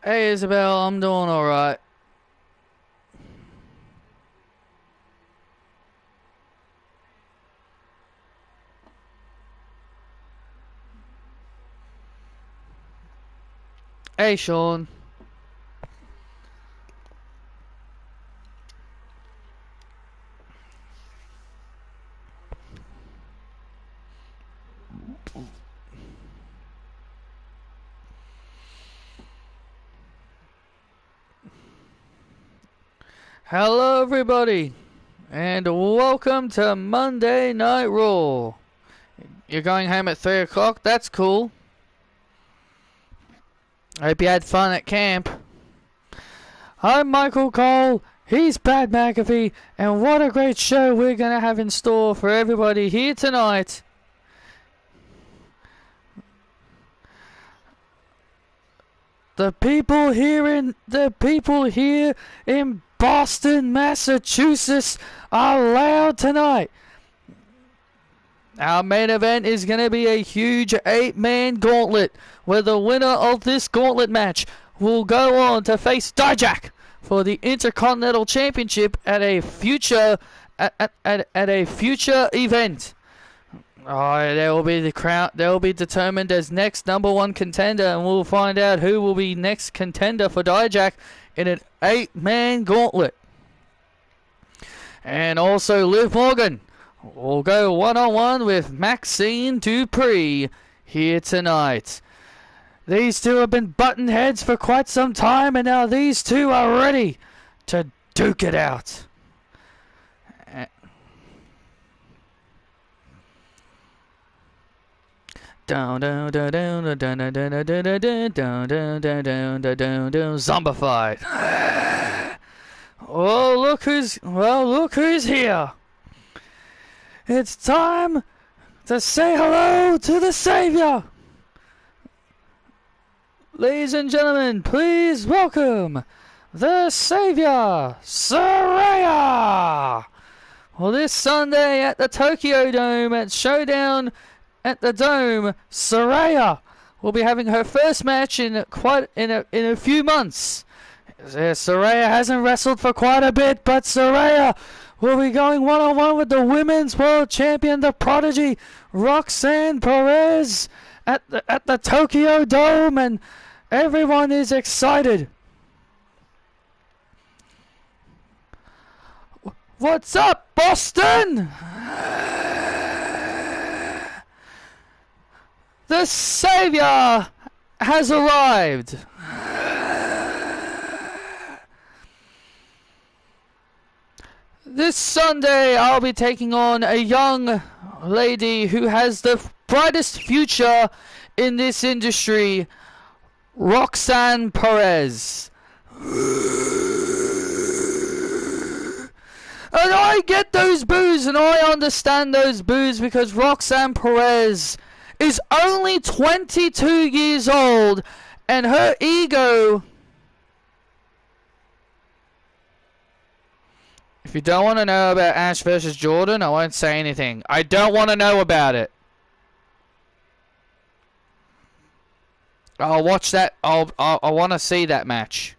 Hey Isabel, I'm doing alright. Hey Sean. Hello everybody, and welcome to Monday Night Raw. You're going home at 3 o'clock? That's cool. I hope you had fun at camp. I'm Michael Cole, he's Pat McAfee, and what a great show we're going to have in store for everybody here tonight. The people here in Boston, Massachusetts are loud tonight. Our main event is going to be a huge 8-man gauntlet, where the winner of this gauntlet match will go on to face Dijak for the Intercontinental Championship at a future event. They will be they will be determined as next #1 contender, and we'll find out who will be next contender for Dijak in an 8-man gauntlet. And also Liv Morgan will go one-on-one with Maxine Dupree here tonight. These two have been button heads for quite some time, and now these two are ready to duke it out. Zombified. Look who's here. It's time to say hello to the Savior. Ladies and gentlemen, please welcome the Savior, Saraya. Well, this Sunday at the Tokyo Dome at Showdown at the Dome, Saraya will be having her first match in a few months. Saraya hasn't wrestled for quite a bit, but Saraya will be going one-on-one with the Women's World Champion, the Prodigy, Roxanne Perez, at the Tokyo Dome, and everyone is excited. What's up, Boston? The Savior has arrived. This Sunday, I'll be taking on a young lady who has the brightest future in this industry, Roxanne Perez. And I get those boos, and I understand those boos, because Roxanne Perez is only 22 years old, and her ego... If you don't want to know about Ash versus Jordan, I won't say anything. I don't want to know about it. I'll watch that. I want to see that match.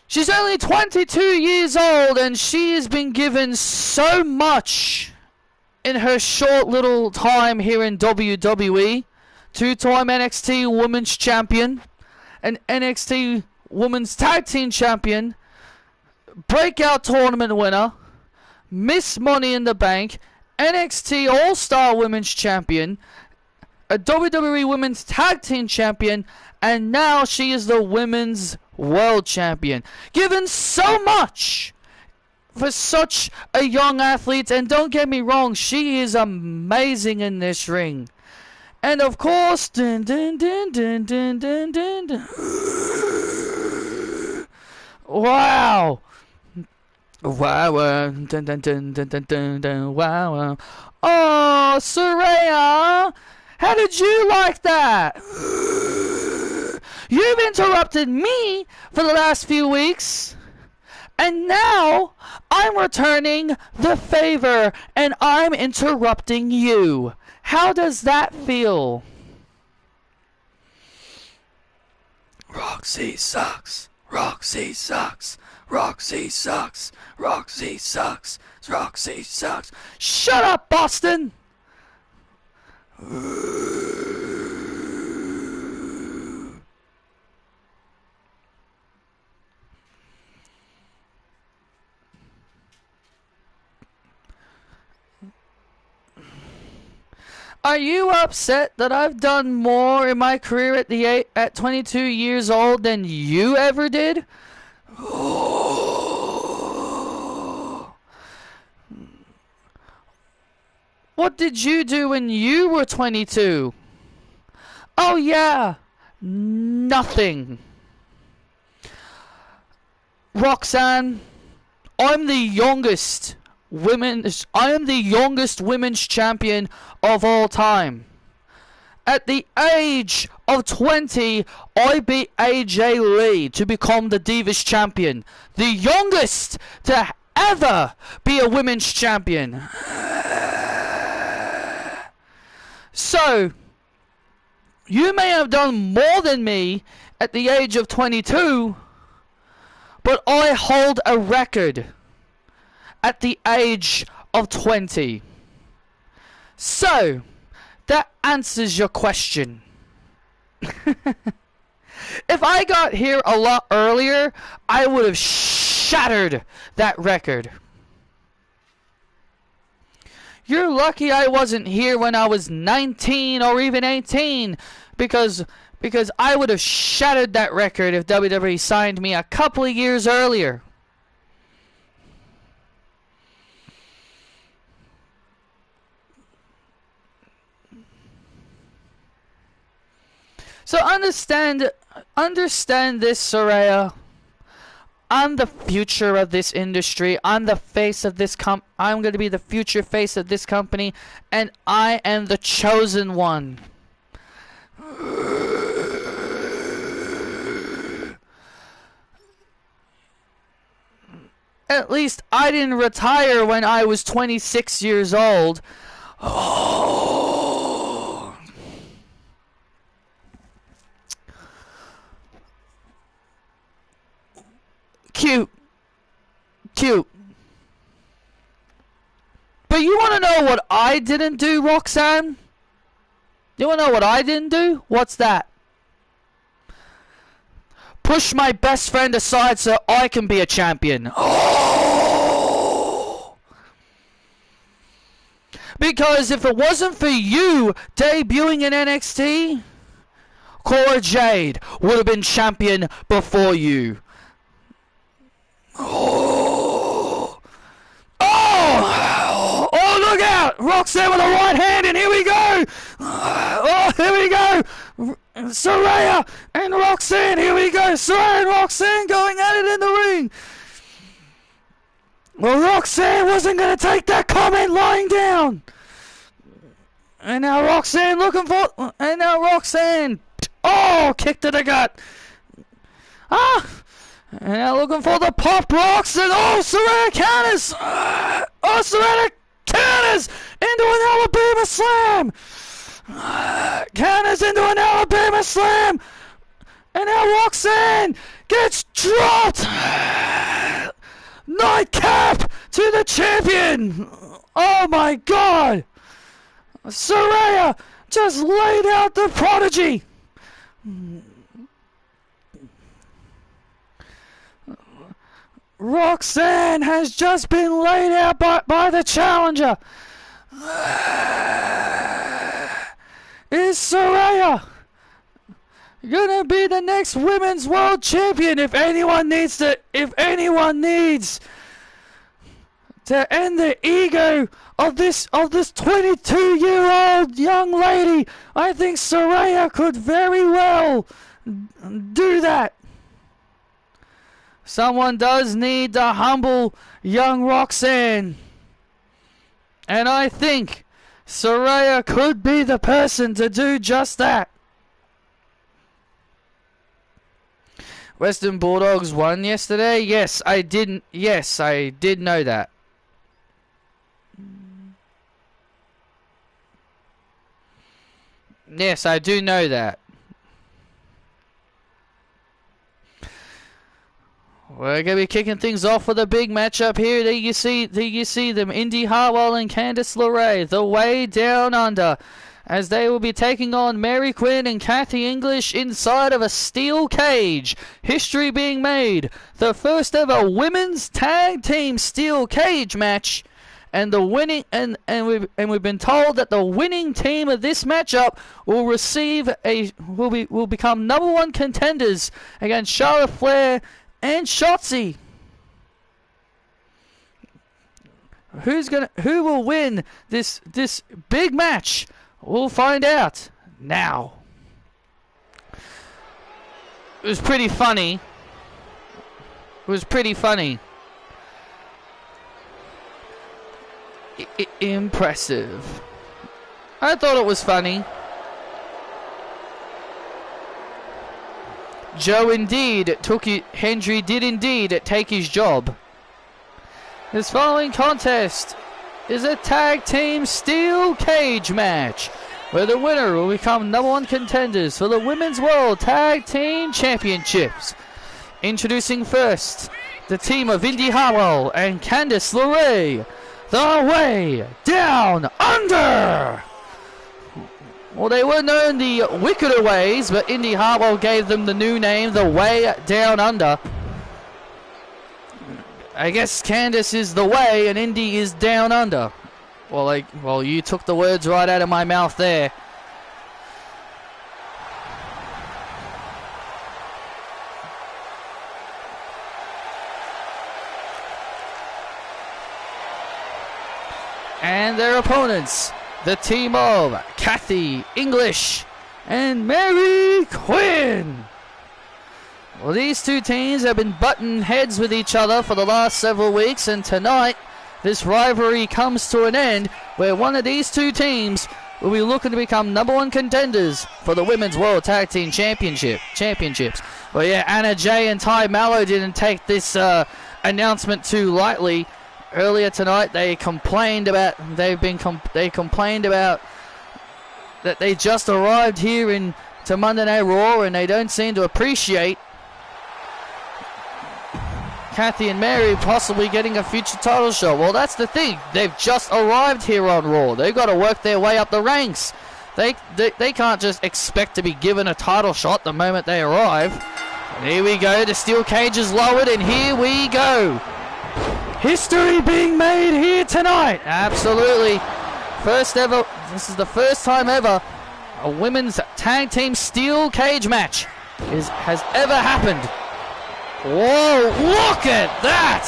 She's only 22 years old, and she has been given so much in her short little time here in WWE. 2-time NXT Women's Champion, an NXT Women's Tag Team Champion, Breakout Tournament winner, Miss Money in the Bank, NXT All-Star Women's Champion, a WWE Women's Tag Team Champion, and now she is the Women's World Champion. Given so much for such a young athlete, and don't get me wrong, she is amazing in this ring. And of course, dun, dun, dun, dun, dun, dun, dun, dun. Wow. Wow. Dun, dun, dun, dun, dun, dun, dun. Wow. Oh, Saraya, how did you like that? You've interrupted me for the last few weeks, and now I'm returning the favor, and I'm interrupting you. How does that feel? Roxy sucks. Roxy sucks. Roxy sucks. Roxy sucks. Roxy sucks. Shut up, Boston! Are you upset that I've done more in my career at 22 years old than you ever did? What did you do when you were 22? Oh yeah, nothing. Roxanne, I am the youngest women's champion of all time. At the age of 20, I beat AJ Lee to become the Divas champion. The youngest to ever be a women's champion. So, you may have done more than me at the age of 22, but I hold a record at the age of 20. So, that answers your question. If I got here a lot earlier, I would have shattered that record. You're lucky I wasn't here when I was 19 or even 18, because I would have shattered that record if WWE signed me a couple of years earlier. So understand this, Saraya. I'm the future of this industry. I'm the face of this I'm going to be the future face of this company, and I am the chosen one. At least I didn't retire when I was 26 years old. Oh. Cute. But you want to know what I didn't do, Roxanne? You want to know what I didn't do? What's that? Push my best friend aside so I can be a champion. Oh! Because if it wasn't for you debuting in NXT, Cora Jade would have been champion before you. Oh! Oh! Oh, look out! Roxanne with a right hand, and here we go! Oh, here we go! Saraya and Roxanne, here we go! Saraya and Roxanne going at it in the ring! Well, Roxanne wasn't going to take that comment lying down! And now Roxanne oh, kick to the gut! Ah! And now looking for the pop rocks, and oh, Saraya counters! Oh, Saraya counters into an Alabama slam! Counters into an Alabama slam! And now Roxanne gets dropped! Nightcap to the champion! Oh my god! Saraya just laid out the prodigy! Roxanne has just been laid out by the challenger. Is Saraya gonna be the next women's world champion? If anyone needs to end the ego of this 22-year-old young lady, I think Saraya could very well do that. Someone does need to humble young Roxanne. And I think Saraya could be the person to do just that. Western Bulldogs won yesterday? Yes, I did know that. Yes, I do know that. We're going to be kicking things off with a big matchup here. There you see them, Indy Hartwell and Candice LeRae, the way down under, as they will be taking on Mary Quinn and Kathy English inside of a steel cage. History being made. The first ever women's tag team steel cage match. And the winning and we've been told that the winning team of this matchup will will become #1 contenders against Charlotte Flair and Shotzi. Who will win this big match? We'll find out now. It was pretty funny. Impressive. I thought it was funny. Hendry did indeed take his job. This following contest is a tag team steel cage match, where the winner will become #1 contenders for the Women's World Tag Team Championships. Introducing first, the team of Indy Hartwell and Candice LeRae, the way down under. Well, they were known the Wickeder Ways, but Indy Hartwell gave them the new name, the way down under. I guess Candice is the way and Indy is down under. Well, you took the words right out of my mouth there. And their opponents, the team of Kathy English and Mary Quinn. Well, these two teams have been butting heads with each other for the last several weeks, and tonight this rivalry comes to an end where one of these two teams will be looking to become #1 contenders for the Women's World Tag Team Championships. Well, yeah, Anna Jay and Ty Mallow didn't take this announcement too lightly. Earlier tonight, they complained about that they just arrived here to Monday Night Raw, and they don't seem to appreciate Kathy and Mary possibly getting a future title shot. Well, that's the thing. They've just arrived here on Raw. They've got to work their way up the ranks. They can't just expect to be given a title shot the moment they arrive. And here we go. The steel cage is lowered, and here we go. History being made here tonight. Absolutely. This is the first time ever a women's tag team steel cage match has ever happened. Whoa, look at that!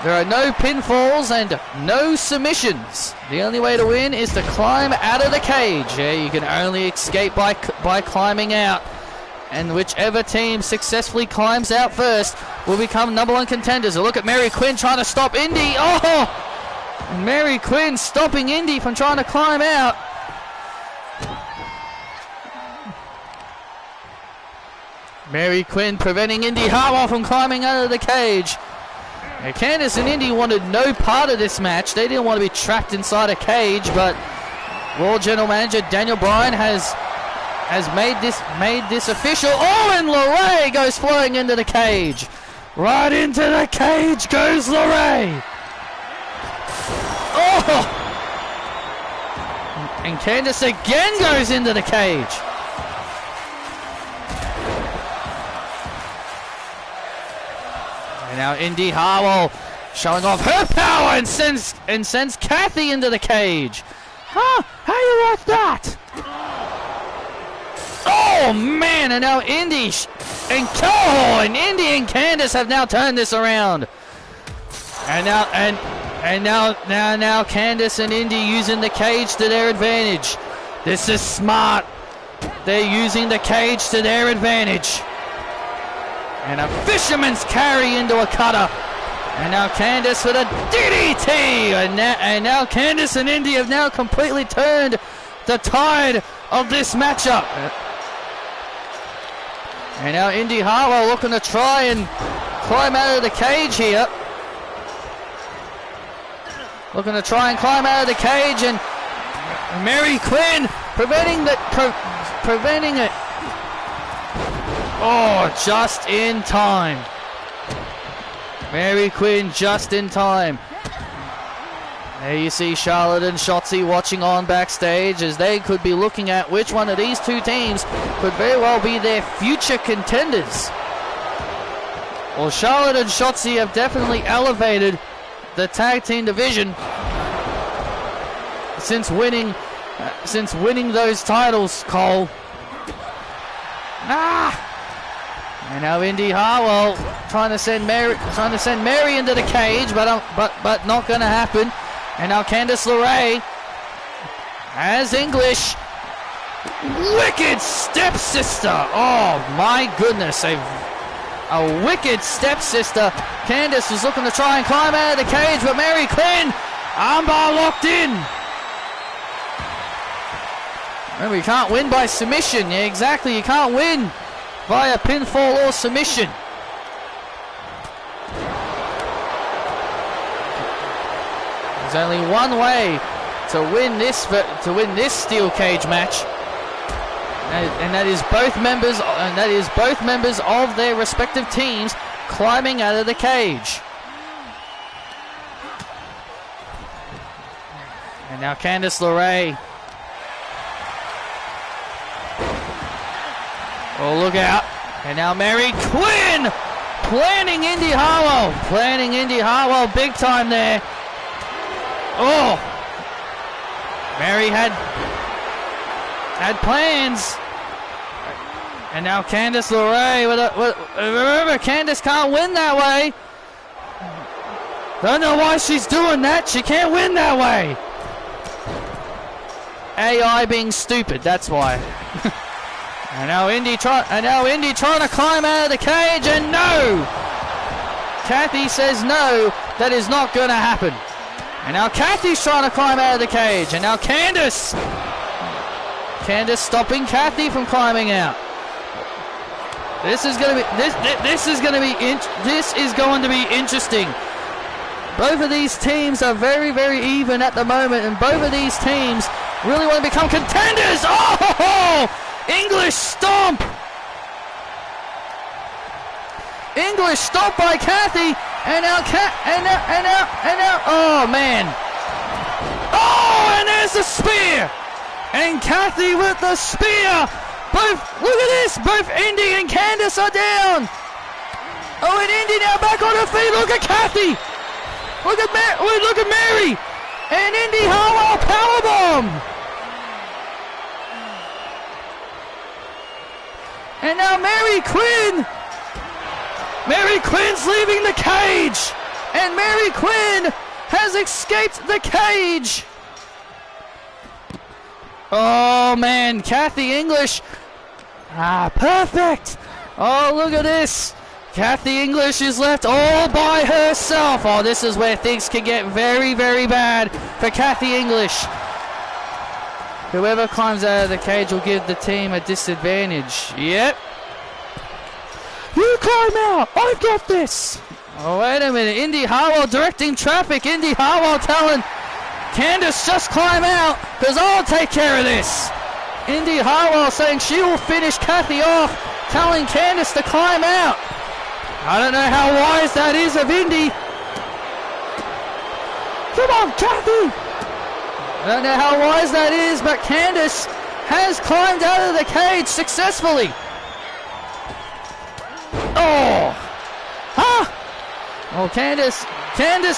There are no pinfalls and no submissions. The only way to win is to climb out of the cage. Yeah, you can only escape by climbing out. And whichever team successfully climbs out first will become #1 contenders. A look at Mary Quinn trying to stop Indy. Oh! Mary Quinn stopping Indy from trying to climb out. Mary Quinn preventing Indy Hartwell from climbing out of the cage. Now, Candice and Indy wanted no part of this match. They didn't want to be trapped inside a cage, but Raw General Manager Daniel Bryan has made this official. Oh, and LeRae goes flying into the cage. Right into the cage goes LeRae. Oh! And Candice again goes into the cage. And now Indy Hartwell showing off her power and sends Kathy into the cage. Huh? How you like that? Oh man! And now Indy and Candice have now turned this around. And now Candice and Indy using the cage to their advantage. This is smart. They're using the cage to their advantage. And a fisherman's carry into a cutter. And now Candice with a DDT. And now Candice and Indy have now completely turned the tide of this matchup. And now Indy Hartwell looking to try and climb out of the cage here. Looking to try and climb out of the cage, and Mary Quinn preventing it. Oh, just in time. Mary Quinn just in time. There you see Charlotte and Shotzi watching on backstage as they could be looking at which one of these two teams could very well be their future contenders. Well, Charlotte and Shotzi have definitely elevated the tag team division since winning those titles, Cole. And now Indy Hartwell trying to send Mary into the cage, but not going to happen. And now Candice LeRae as English. Wicked stepsister. Oh my goodness, a wicked stepsister. Candice was looking to try and climb out of the cage, but Mary Quinn, armbar locked in. Remember, you can't win by submission. Yeah, exactly, you can't win via pinfall or submission. There's only one way to win this steel cage match, and that is both members of their respective teams climbing out of the cage. And now Candice LeRae. Oh, look out. And now Mary Quinn planning Indy Hartwell big time there. Oh, Mary had plans. And now Candice LeRae remember, Candice can't win that way. Don't know why she's doing that. She can't win that way. AI being stupid, that's why. And now Indy trying to climb out of the cage, and no! Kathy says no, that is not going to happen. And now Kathy's trying to climb out of the cage, and now Candice stopping Kathy from climbing out. This is going to be interesting. Both of these teams are very, very even at the moment, and both of these teams really want to become contenders. Oh! English stomp! English stomp by Kathy, and now oh man! Oh, and there's the spear, and Kathy with the spear. Look at this! Both Indy and Candice are down. Oh, and Indy now back on her feet. Look at Kathy. Look at Mary, and Indy Hartwell powerbomb. And now Mary Quinn's leaving the cage, and Mary Quinn has escaped the cage. Oh man, Kathy English, perfect. Oh, look at this. Kathy English is left all by herself. Oh, this is where things can get very, very bad for Kathy English. Whoever climbs out of the cage will give the team a disadvantage. Yep. You climb out. I've got this. Oh, wait a minute. Indy Hartwell directing traffic. Indy Hartwell telling Candice, just climb out, because I'll take care of this. Indy Hartwell saying she will finish Kathy off, telling Candice to climb out. I don't know how wise that is of Indy. Come on, Kathy. I don't know how wise that is, but Candice has climbed out of the cage successfully. Oh! Well, Candice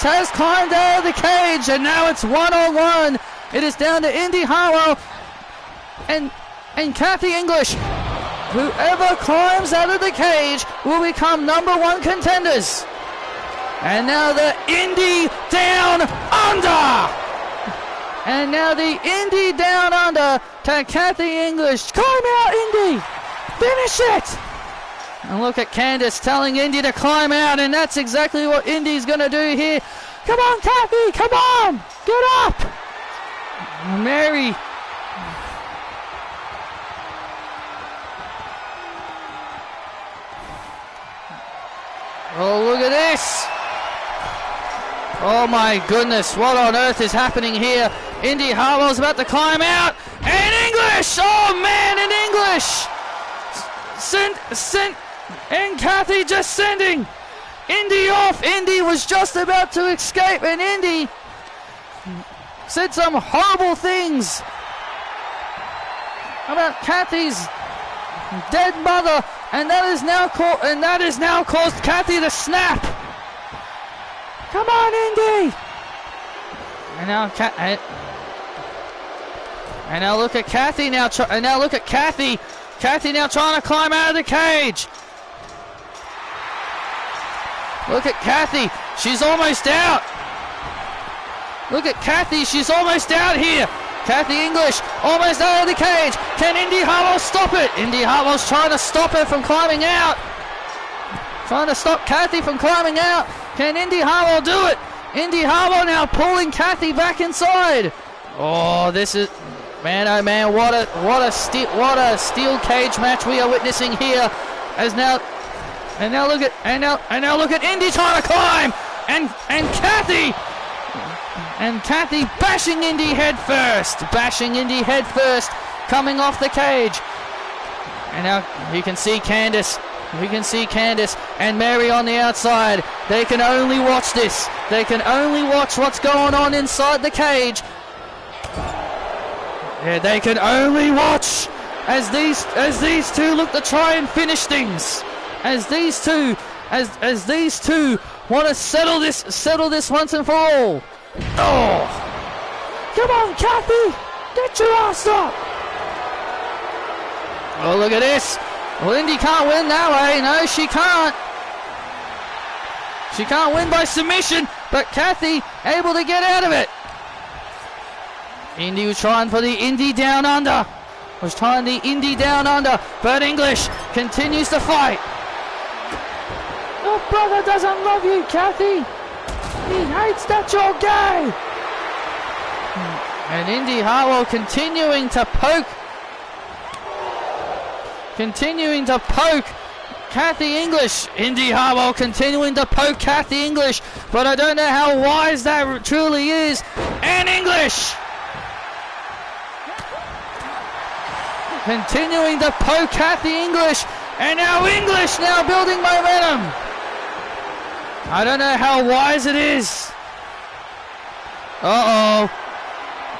has climbed out of the cage, and now it's one-on-one. It is down to Indy Hartwell and Kathy English. Whoever climbs out of the cage will become #1 contenders. And now the Indy Down Under. And now the Indy Down Under to Kathy English. Climb out, Indy! Finish it! And look at Candice telling Indy to climb out, and that's exactly what Indy's going to do here. Come on, Kathy! Come on! Get up! Mary. Oh, look at this! Oh my goodness, what on earth is happening here? Indy Hartwell's about to climb out, and English! Oh man, and English! and Kathy just sending Indy off. Indy was just about to escape, and Indy said some horrible things about Kathy's dead mother, and that is now caused Kathy to snap. Come on, Indy! And now look at Kathy now. And now look at Kathy. Kathy now trying to climb out of the cage. Look at Kathy. She's almost out. Look at Kathy. She's almost out here. Kathy English almost out of the cage. Can Indy Hartwell stop it? Indy Hartwell's trying to stop her from climbing out. Trying to stop Kathy from climbing out. Can Indy Hartwell do it? Indy Hartwell now pulling Kathy back inside. Oh, this is, man, oh man, what a steel cage match we are witnessing here. Now look at Indy trying to climb, and Kathy bashing Indy head first, coming off the cage. And now you can see Candice. We can see Candice and Mary on the outside. They can only watch this. They can only watch what's going on inside the cage. Yeah, they can only watch as these two look to try and finish things. As these two want to settle this once and for all. Oh, come on, Kathy, get your ass up. Oh, look at this. Well, Indy can't win that way. No, she can't. She can't win by submission, but Kathy able to get out of it. Indy was trying for the Indy down under. But English continues to fight. Your brother doesn't love you, Kathy. He hates that you're gay. And Indy Hartwell continuing to poke Kathy English. Indy Hartwell continuing to poke Kathy English, but I don't know how wise that truly is. And English continuing to poke Kathy English, and now English now building momentum. I don't know how wise it is. Uh-oh.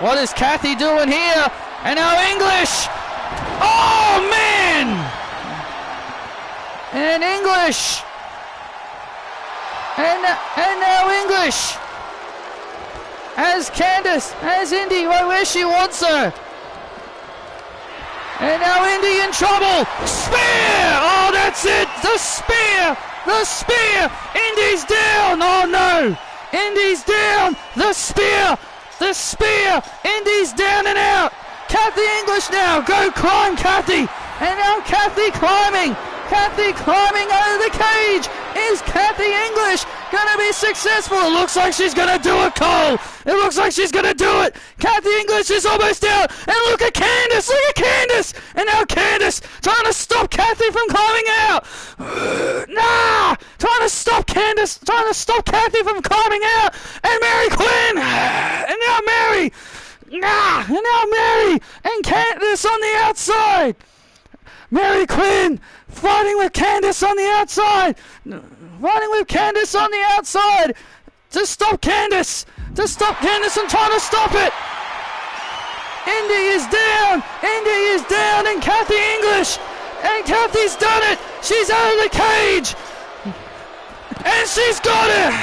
What is Kathy doing here? And now English. Oh, man! And English. And now English. As Candice, as Indy, right where she wants her. And now Indy in trouble. Spear! Oh, that's it. The spear. The spear. Indy's down. Oh, no. Indy's down. The spear. The spear. Indy's down and out. Kathy English now. Go climb, Kathy. And now Kathy climbing. Kathy climbing out of the cage. Is Kathy English going to be successful? It looks like she's going to do it, Cole. It looks like she's going to do it. Kathy English is almost out. And look at Candice. Look at Candice. And now Candice trying to stop Kathy from climbing out. Nah. Trying to stop Candice. Trying to stop Kathy from climbing out. And Mary Quinn. And now Mary. Nah. And now Mary. And Candice on the outside. Mary Quinn fighting with Candice on the outside. Fighting with Candice on the outside. To stop Candice. To stop Candice and trying to stop it. Indy is down. Indy is down. And Kathy English. And Kathy's done it. She's out of the cage. And she's got it.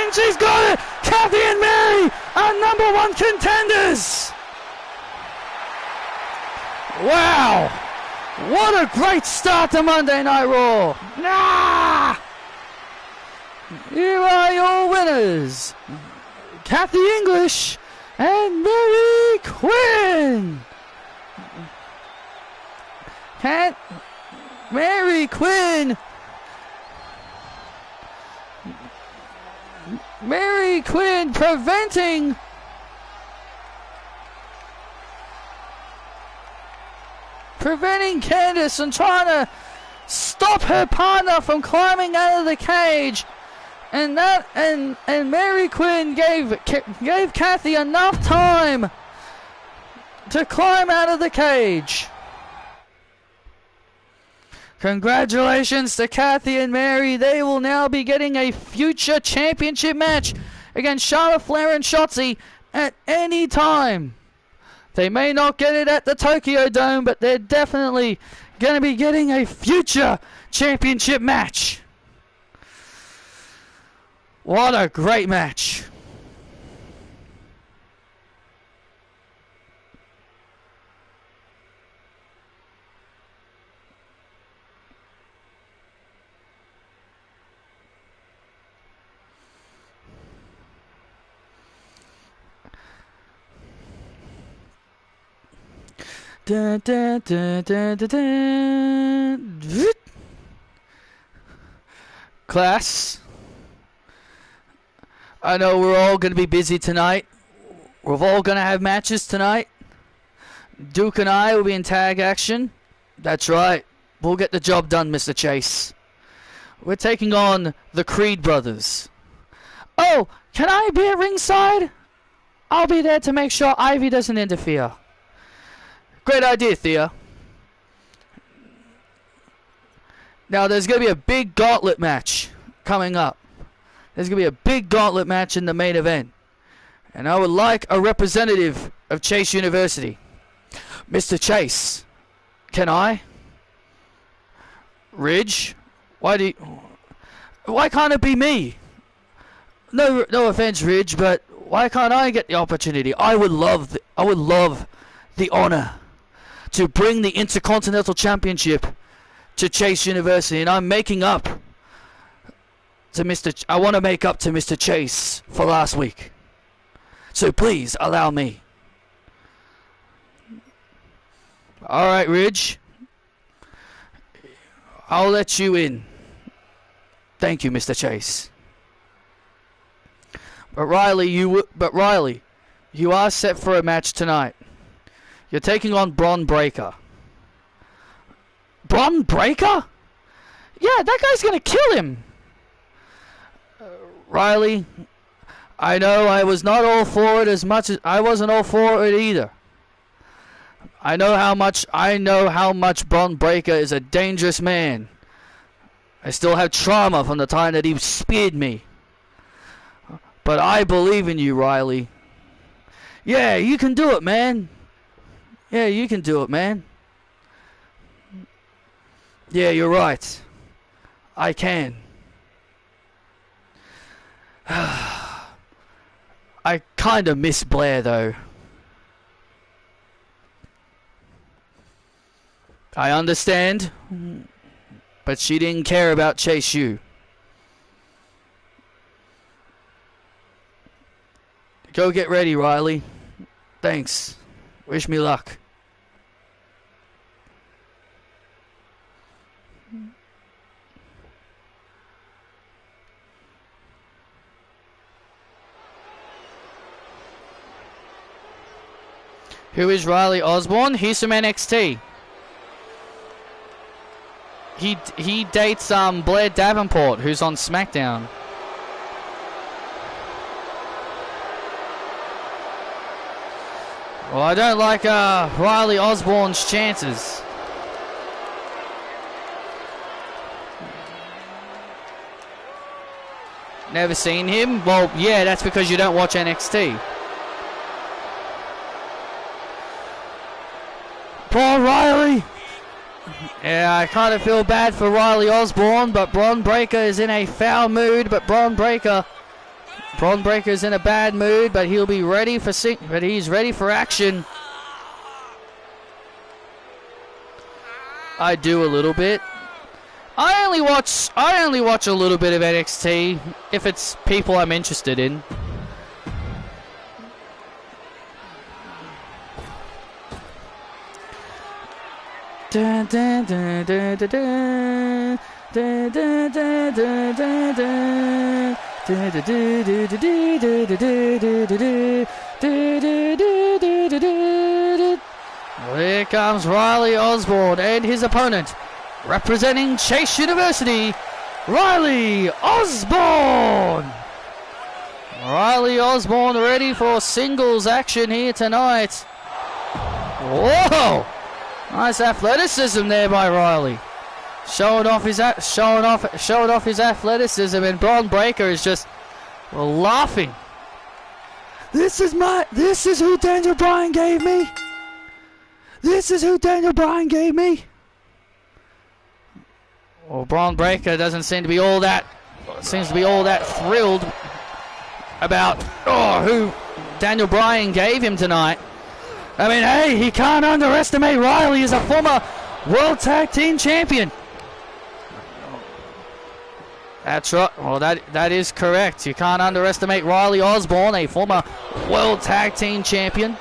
And she's got it. Kathy and Mary are #1 contenders. Wow. What a great start to Monday Night Raw. Nah! Here are your winners. Kathy English and Mary Quinn. Mary Quinn. Mary Quinn preventing Candice and trying to stop her partner from climbing out of the cage, and Mary Quinn gave Kathy enough time to climb out of the cage. Congratulations to Kathy and Mary. They will now be getting a future championship match against Charlotte Flair and Shotzi at any time. They may not get it at the Tokyo Dome, but they're definitely going to be getting a future championship match. What a great match. Da, da, da, da, da, da. Class, I know we're all going to be busy tonight. We're all going to have matches tonight. Duke and I will be in tag action. That's right. We'll get the job done, Mr. Chase. We're taking on the Creed brothers. Oh, can I be at ringside? I'll be there to make sure Ivy doesn't interfere. Great idea, Thea. Now, there's going to be a big gauntlet match coming up. There's going to be a big gauntlet match in the main event. And I would like a representative of Chase University. Mr. Chase, can I? Ridge? Why can't it be me? No offense, Ridge, but why can't I get the opportunity? I would love the honor to bring the Intercontinental Championship to Chase University, and I'm making up to I want to make up to Mr. Chase for last week. So please allow me. All right, Ridge. I'll let you in. Thank you, Mr. Chase. But Riley, you are set for a match tonight. You're taking on Bron Breakker. Bron Breakker? Yeah, that guy's gonna kill him. Riley, I know I was not all for it as much as I wasn't all for it either. I know how much Bron Breakker is a dangerous man. I still have trauma from the time that he speared me. But I believe in you, Riley. Yeah, you can do it, man. Yeah, you can do it, man. Yeah, you're right. I can. I kind of miss Blair, though. I understand, but she didn't care about Chase U. Go get ready, Riley. Thanks. Wish me luck. Who is Riley Osborne? He's from NXT. He dates Blair Davenport, who's on SmackDown. Well, I don't like Riley Osborne's chances. Never seen him? Well, yeah, that's because you don't watch NXT. Poor Riley. Yeah, I kind of feel bad for Riley Osborne, but Bron Breakker is in a foul mood. But Bron Breakker is in a bad mood, but he'll be ready for he's ready for action. I do a little bit. I only watch a little bit of NXT if it's people I'm interested in. Dun, dun, dun, dun, dun, dun. Dun, dun, dun, dun, dun, dun. Here comes Riley Osborne and his opponent, representing Chase University, Riley Osborne. Riley Osborne ready for singles action here tonight. Whoa! Nice athleticism there by Riley. showing off his athleticism, and Braun Breaker is just laughing. This is who Daniel Bryan gave me. This is who Daniel Bryan gave me. Well, Braun Breaker doesn't seem to be all that thrilled about who Daniel Bryan gave him tonight. I mean, hey, he can't underestimate Riley as a former World Tag Team Champion. That's right. Well, that is correct. You can't underestimate Riley Osborne, a former World Tag Team Champion.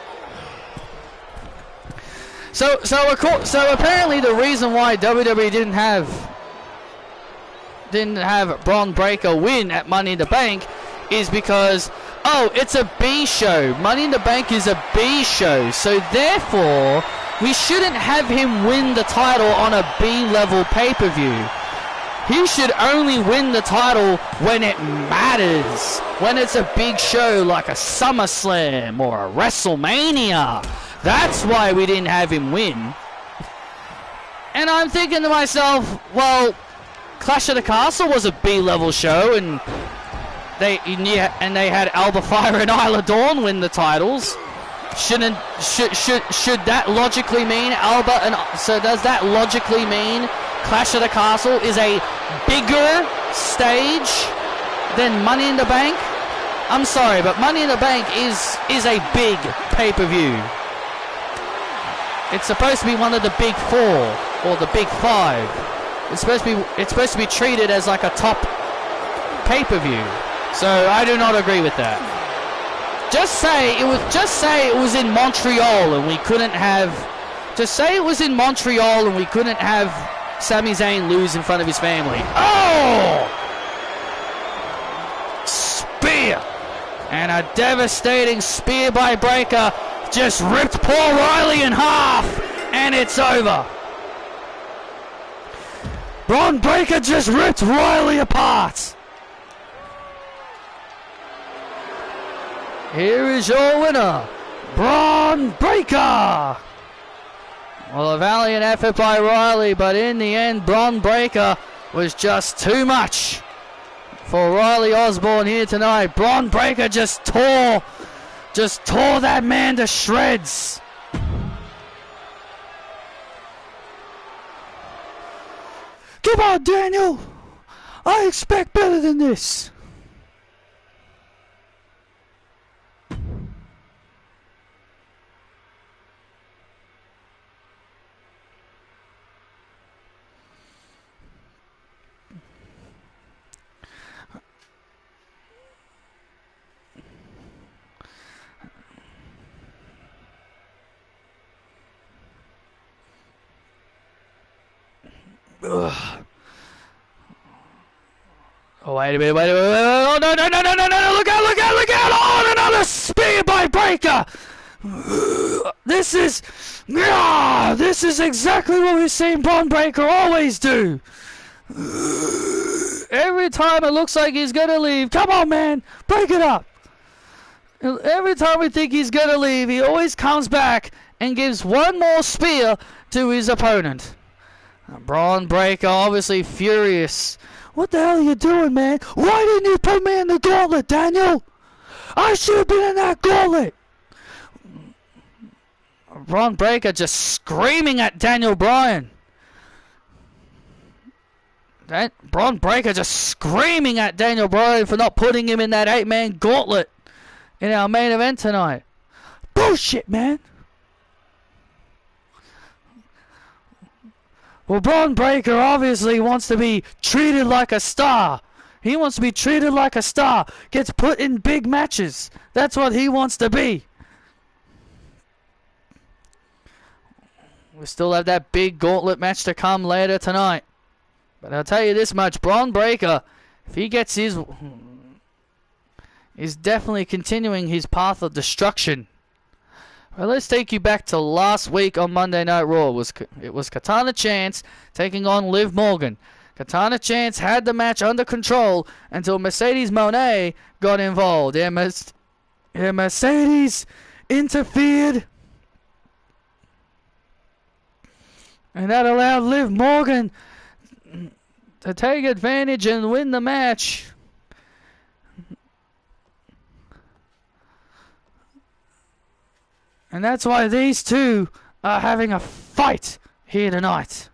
So apparently the reason why WWE didn't have Braun Breaker win at Money in the Bank is because it's a B show. Money in the Bank is a B show, so therefore we shouldn't have him win the title on a B-level pay-per-view. He should only win the title when it matters, when it's a big show like a SummerSlam or a WrestleMania. That's why we didn't have him win. And I'm thinking to myself, well, Clash of the Castle was a B-level show, and they had Alba Fire and Isla Dawn win the titles. Should that logically mean Alba and so does that logically mean Clash of the Castle is a bigger stage than Money in the Bank? I'm sorry, but Money in the Bank is a big pay-per-view. It's supposed to be one of the big four or the big five. It's supposed to be treated as like a top pay-per-view. So I do not agree with that. Just say it was in Montreal and we couldn't have. Just say it was in Montreal and we couldn't have Sami Zayn lose in front of his family. Oh! Spear! And a devastating spear by Breaker just ripped poor Riley in half, and it's over. Braun Breaker just ripped Riley apart. Here is your winner, Braun Breaker. Well, a valiant effort by Riley, but in the end, Braun Breaker was just too much for Riley Osborne here tonight. Braun Breaker just tore that man to shreds. Come on, Daniel. I expect better than this. Ugh. Oh, wait a minute. Oh, no. Look out. Oh, another spear by Breaker. This is exactly what we've seen Braun Breaker always do. Every time it looks like he's going to leave. Come on, man. Break it up. Every time we think he's going to leave, he always comes back and gives one more spear to his opponent. Braun Breaker obviously furious. What the hell are you doing, man? Why didn't you put me in the gauntlet, Daniel? I should have been in that gauntlet. Braun Breaker just screaming at Daniel Bryan. Braun Breaker just screaming at Daniel Bryan for not putting him in that 8-man gauntlet in our main event tonight. Bullshit, man. Well, Braun Breaker obviously wants to be treated like a star. He wants to be treated like a star. Gets put in big matches. That's what he wants to be. We still have that big gauntlet match to come later tonight. But I'll tell you this much. Braun Breaker, if he gets his... is definitely continuing his path of destruction. Well, let's take you back to last week on Monday Night Raw. It was Katana Chance taking on Liv Morgan. Katana Chance had the match under control until Mercedes Moné got involved. And Mercedes interfered. And that allowed Liv Morgan to take advantage and win the match. And that's why these two are having a fight here tonight.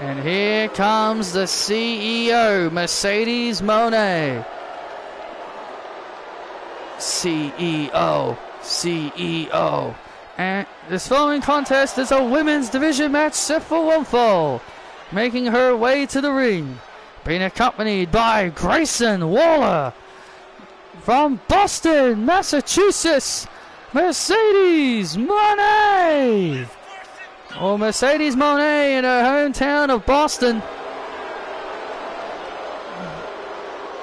And here comes the CEO, Mercedes Moné. CEO. And this following contest is a women's division match set for one fall. Making her way to the ring, being accompanied by Grayson Waller. From Boston, Massachusetts, Mercedes Moné. Or Mercedes Moné in her hometown of Boston.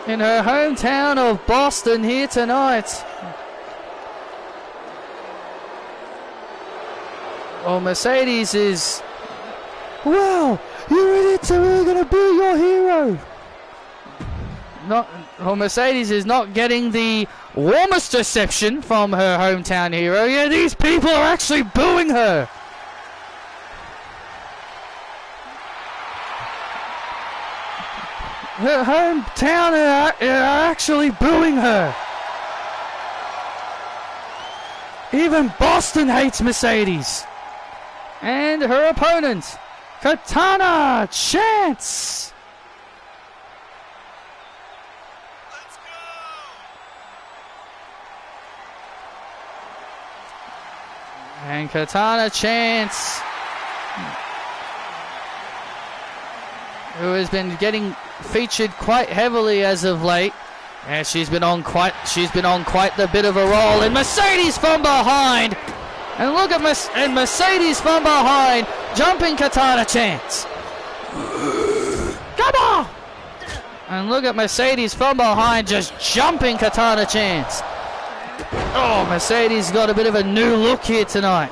In her hometown of Boston here tonight. Or Mercedes is... Wow, you idiots are really going to be your hero. Mercedes is not getting the warmest reception from her hometown hero. Yeah, these people are actually booing her. Her hometown are actually booing her. Even Boston hates Mercedes. And her opponent, Katana Chance. Let's go. And Katana Chance, who has been getting featured quite heavily as of late. And she's been on quite the bit of a roll. And Mercedes from behind. And look at Mercedes from behind, jumping Katana Chance. Come on! And look at Mercedes from behind, just jumping Katana Chance. Oh, Mercedes got a bit of a new look here tonight.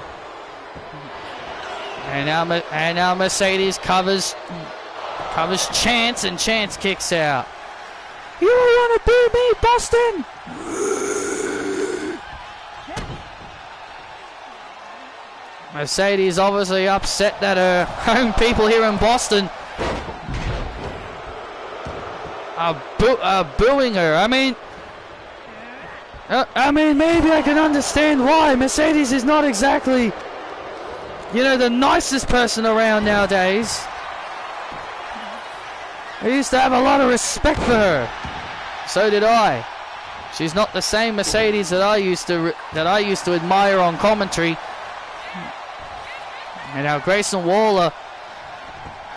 And now Mercedes covers Chance, and Chance kicks out. You want to boo me, Boston? Mercedes obviously upset that her home people here in Boston are booing her. I mean, maybe I can understand why. Mercedes is not exactly, the nicest person around nowadays. I used to have a lot of respect for her. So did I. She's not the same Mercedes that I used to admire on commentary. And now Grayson Waller.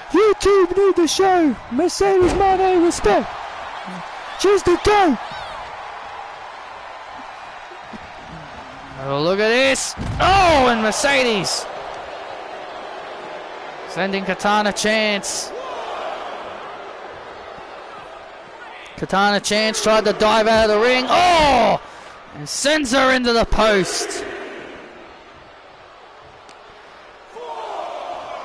YouTube need to show Mercedes Moné respect. She's the GOAT. Oh, look at this. Oh, and Mercedes sending Katana Chance. Katana Chance tried to dive out of the ring. Oh! And sends her into the post.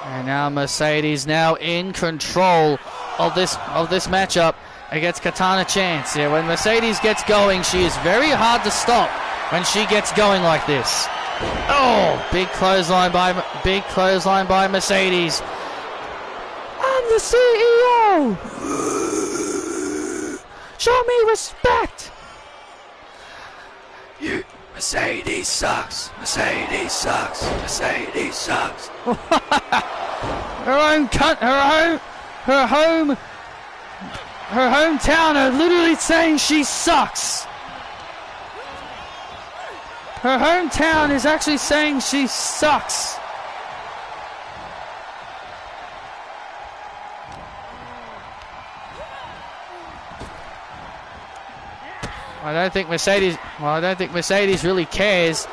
And now Mercedes now in control of this matchup against Katana Chance. Yeah, when Mercedes gets going, she is very hard to stop when she gets going like this. Oh, big clothesline by Mercedes. I'm the CEO. Show me respect. Mercedes sucks. Mercedes sucks. Mercedes sucks. Her hometown are literally saying she sucks. Her hometown is actually saying she sucks. I don't think Mercedes really cares.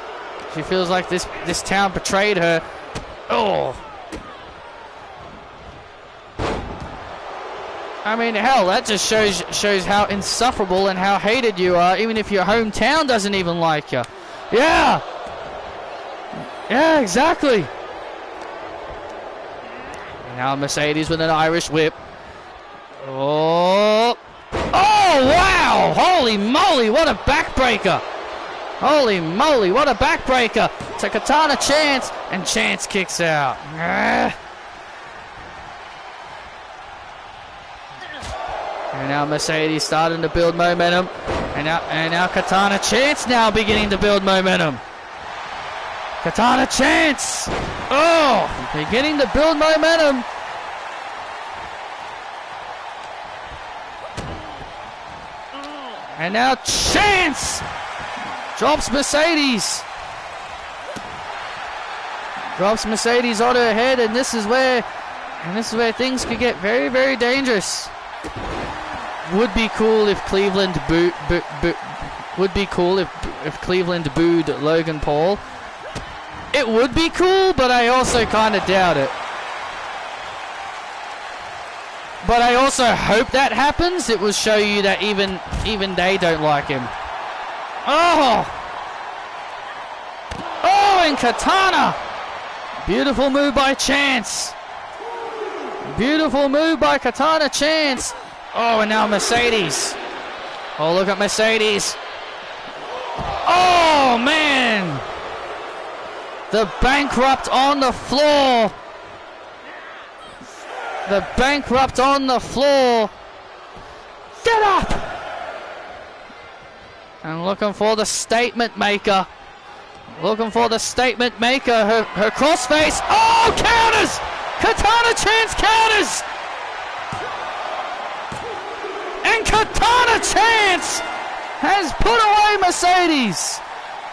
She feels like this town betrayed her. Oh. I mean, hell, that just shows how insufferable and how hated you are, even if your hometown doesn't even like you. Yeah. Yeah, exactly. Now Mercedes with an Irish whip. Oh, wow! Holy moly, what a backbreaker! Holy moly, what a backbreaker to Katana Chance, and Chance kicks out. And now Mercedes starting to build momentum, and now Katana Chance now beginning to build momentum. Katana Chance, beginning to build momentum. And now Chance drops Mercedes. Drops Mercedes on her head, and this is where things could get very, very dangerous. Would be cool if Cleveland would be cool if Cleveland booed Logan Paul. It would be cool, but I also kind of doubt it. But I also hope that happens. It will show you that even they don't like him. Oh, and Katana. Beautiful move by Chance. Beautiful move by Katana Chance. Oh, and now Mercedes. Oh, look at Mercedes. Oh, man. The bankrupt on the floor. The bankrupt on the floor. Get up! And looking for the statement maker. Looking for the statement maker. Her crossface. Oh, counters! Katana Chance counters! And Katana Chance has put away Mercedes.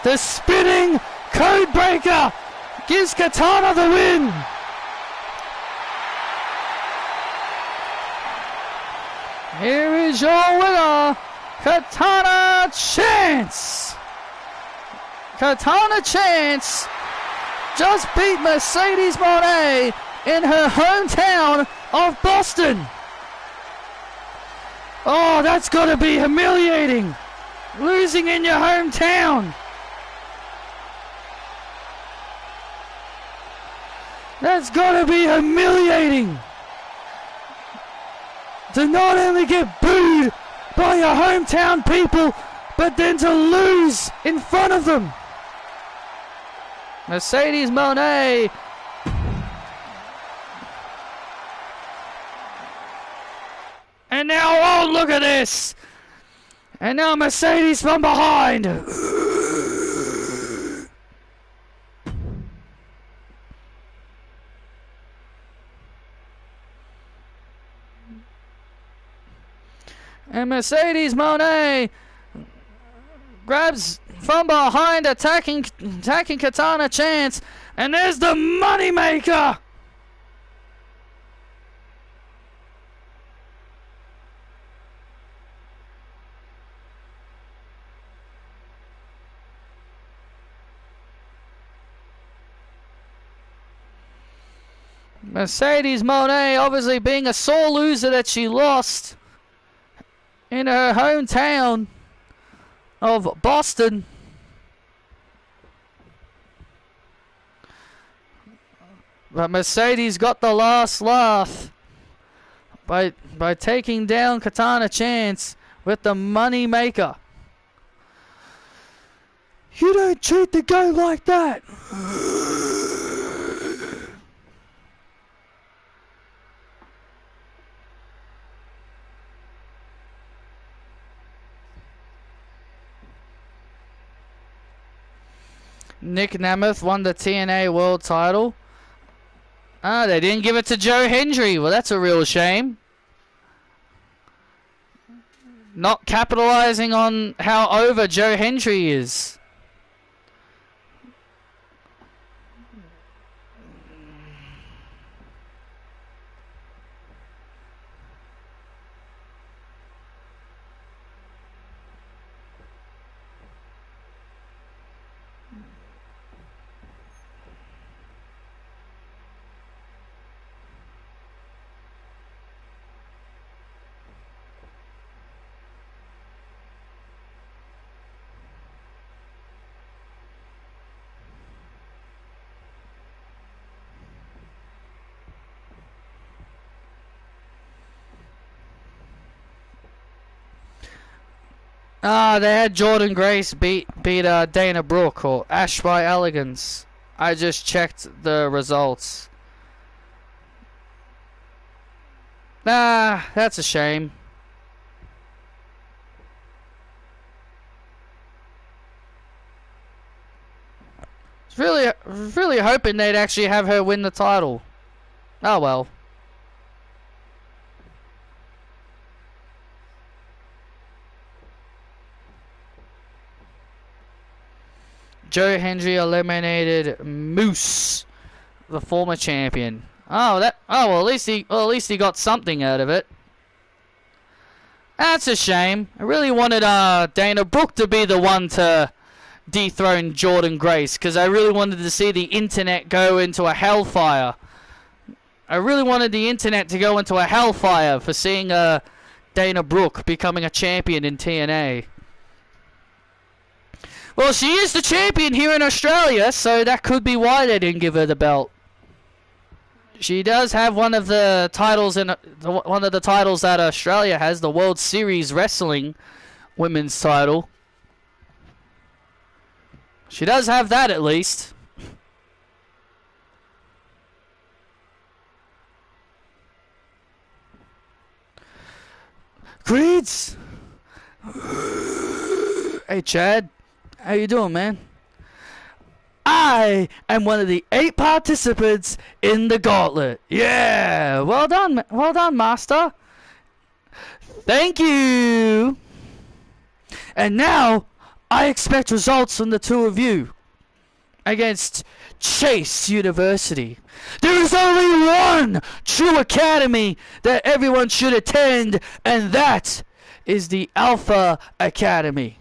The spinning code breaker gives Katana the win. Here is your winner, Katana Chance. Katana Chance just beat Mercedes Moné in her hometown of Boston. Oh, that's got to be humiliating. Losing in your hometown. That's got to be humiliating. To not only get booed by your hometown people, but then to lose in front of them. Mercedes Moné. And now, oh, look at this. And now Mercedes from behind. And Mercedes Moné grabs from behind, attacking Katana Chance. And there's the moneymaker. Mercedes Moné obviously being a sore loser that she lost in her hometown of Boston. But Mercedes got the last laugh by taking down Katana Chance with the money maker. You don't treat the GOAT like that. Nick Nemeth won the TNA World title. They didn't give it to Joe Hendry. Well, that's a real shame. Not capitalizing on how over Joe Hendry is. They had Jordan Grace beat Dana Brooke or Ash by Elegance. I just checked the results. That's a shame. Really hoping they'd actually have her win the title. Oh well. Joe Hendry eliminated Moose, the former champion. Well, at least he got something out of it. That's a shame. I really wanted Dana Brooke to be the one to dethrone Jordan Grace, because I really wanted to see the internet go into a hellfire. I really wanted the internet to go into a hellfire for seeing Dana Brooke becoming a champion in TNA. Well, she is the champion here in Australia, so that could be why they didn't give her the belt. She does have one of the titles that Australia has, the World Series Wrestling Women's title. She does have that at least. Creeds! Hey Chad, how you doing, man? I am one of the 8 participants in the gauntlet. Yeah, well done, master. Thank you. And now I expect results from the 2 of you against Chase University. There is only one true academy that everyone should attend, and that is the Alpha Academy.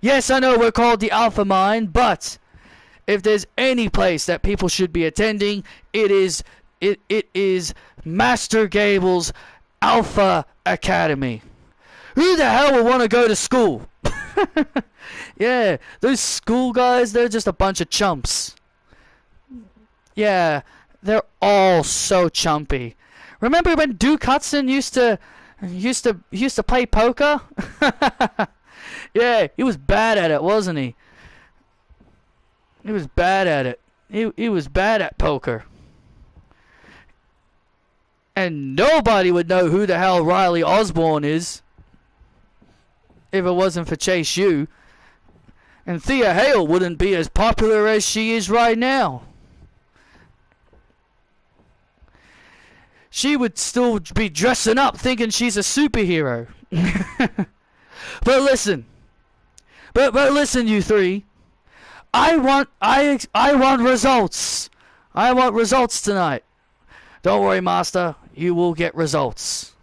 Yes, I know we're called the Alpha Mind, but if there's any place that people should be attending, it is Master Gable's Alpha Academy. Who the hell would want to go to school? Yeah, those school guys, they're just a bunch of chumps. Yeah, they're all so chumpy. Remember when Duke Hudson used to play poker? Yeah, he was bad at it, wasn't he? He was bad at it. He was bad at poker. And nobody would know who the hell Riley Osborne is if it wasn't for Chase U. And Thea Hale wouldn't be as popular as she is right now. She would still be dressing up thinking she's a superhero. But listen, you 3. I want results. I want results tonight. Don't worry, Master. You will get results.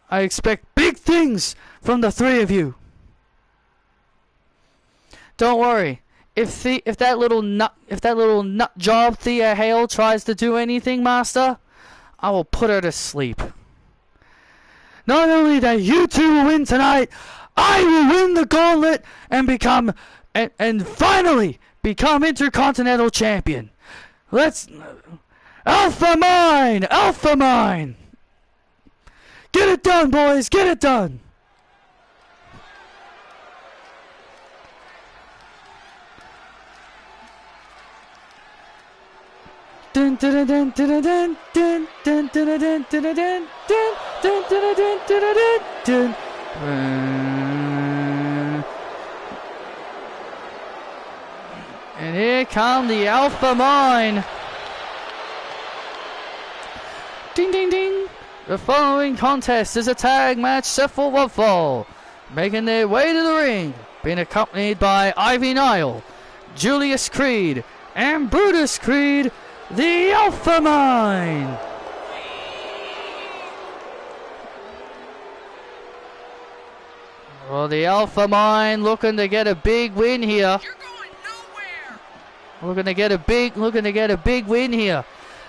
I expect big things from the 3 of you. Don't worry. If that little nut job Thea Hale tries to do anything, Master, I will put her to sleep. Not only that you 2 will win tonight, I will win the gauntlet and finally become Intercontinental Champion. Let's Alpha Mine! Alpha Mine! Get it done, boys! Get it done! Dun dun dun dun dun dun dun dun dun dun dun dun dun dun dun dun dun. And here come the Alpha Mine. Ding ding ding. The following contest is a tag match set for one fall. Making their way to the ring, being accompanied by Ivy Nile, Julius Creed, and Brutus Creed, the Alpha Mine. Well, the Alpha Mine looking to get a big win here. You're going nowhere. Looking to get a big win here.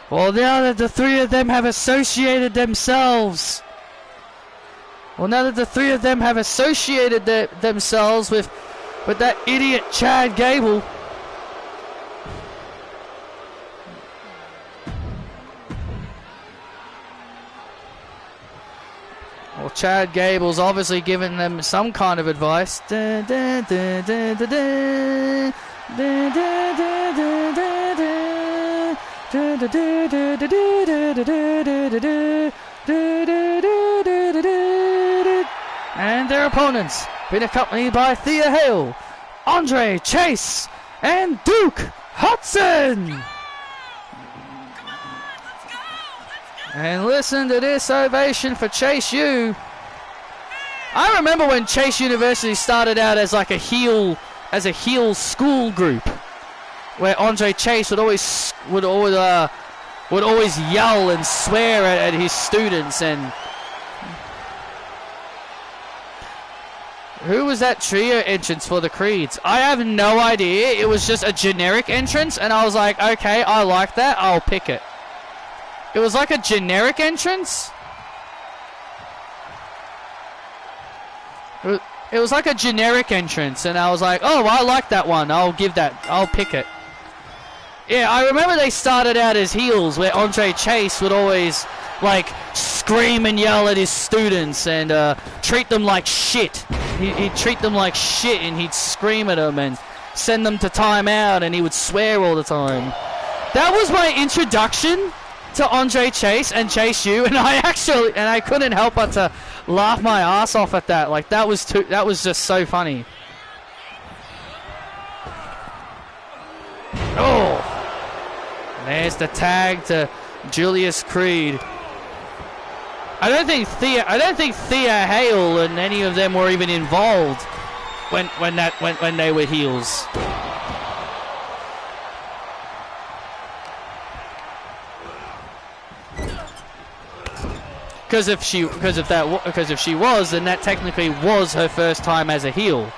Well, now that the 3 of them have associated themselves. Themselves with that idiot Chad Gable. Well, Chad Gable's obviously giving them some kind of advice. And their opponents, been accompanied by Thea Hale, Andre Chase, and Duke Hudson. And listen to this ovation for Chase U. I remember when Chase University started out as like a heel school group, where Andre Chase would always yell and swear at his students. And who was that trio entrance for the Creeds? I have no idea. It was just a generic entrance, and I was like, okay, I like that. I'll pick it. It was like a generic entrance. It was like a generic entrance, and I was like, oh, I like that one. I'll pick it. Yeah, I remember they started out as heels, where Andre Chase would always like scream and yell at his students and treat them like shit. He'd treat them like shit, and he'd scream at them and send them to timeout, and he would swear all the time. That was my introduction to Andre Chase and Chase U, and I couldn't help but to laugh my ass off at that. Like, that was just so funny. Oh, there's the tag to Julius Creed. I don't think Thea Hale and any of them were even involved when they were heels. Because if she was, then that technically was her first time as a heel.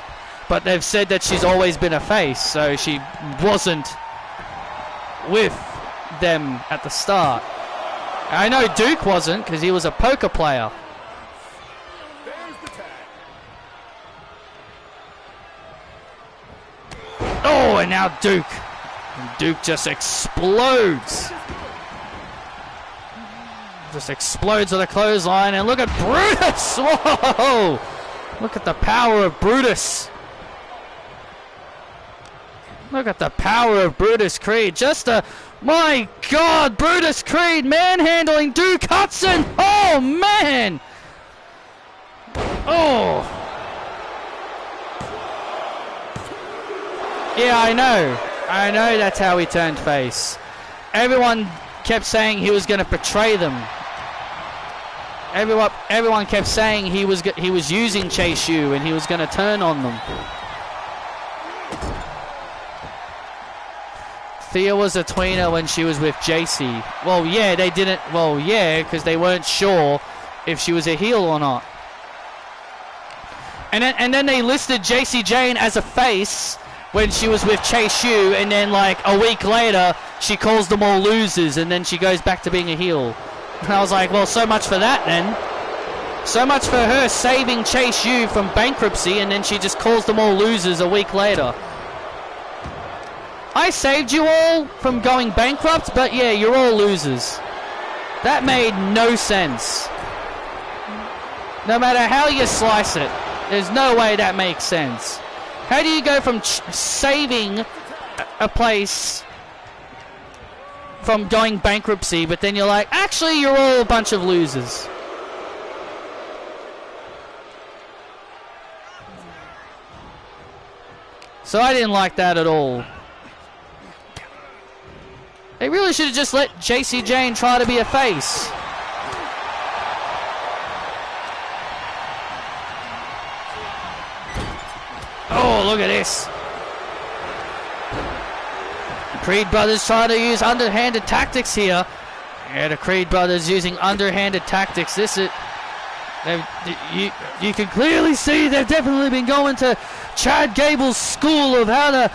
But they've said that she's always been a face, so she wasn't with them at the start. I know Duke wasn't, because he was a poker player. Oh, and now Duke. And Duke just explodes. Just explodes with a clothesline, and look at Brutus! Whoa! Look at the power of Brutus. Look at the power of Brutus Creed. My God, Brutus Creed manhandling Duke Hudson. Oh, man. Oh. Yeah, I know that's how he turned face. Everyone kept saying he was going to betray them. Everyone kept saying he was using Chase U and he was going to turn on them. Thea was a tweener when she was with JC. Well, yeah, they didn't. Well, yeah, because they weren't sure if she was a heel or not. And then they listed JC Jane as a face when she was with Chase U, and then like a week later she calls them all losers, and then she goes back to being a heel. And I was like, well, so much for that then. So much for her saving Chase U from bankruptcy, and then she just calls them all losers a week later. I saved you all from going bankrupt, but yeah, you're all losers. That made no sense. No matter how you slice it, there's no way that makes sense. How do you go from saving a place from going bankruptcy, but then you're like, actually, you're all a bunch of losers? So I didn't like that at all. They really should have just let JC Jane try to be a face. Oh, look at this. Creed brothers trying to use underhanded tactics here. Yeah, the Creed brothers using underhanded tactics. You can clearly see they've definitely been going to Chad Gable's school of how to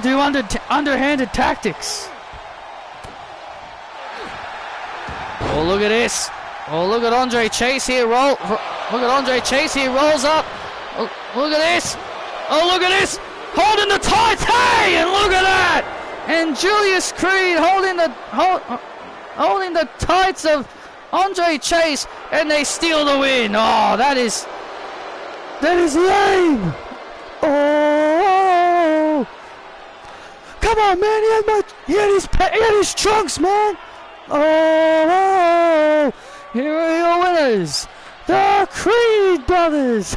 do underhanded tactics. Oh, look at this. Oh, look at Andre Chase here look at Andre Chase here, rolls up. Oh, look at this. Oh, look at this. Holding the tights. Hey, and look at that. And Julius Creed holding the tights of Andre Chase, and they steal the win. Oh, that is lame. Oh, come on, man. He had his trunks, man. Oh, here are your winners, the Creed brothers.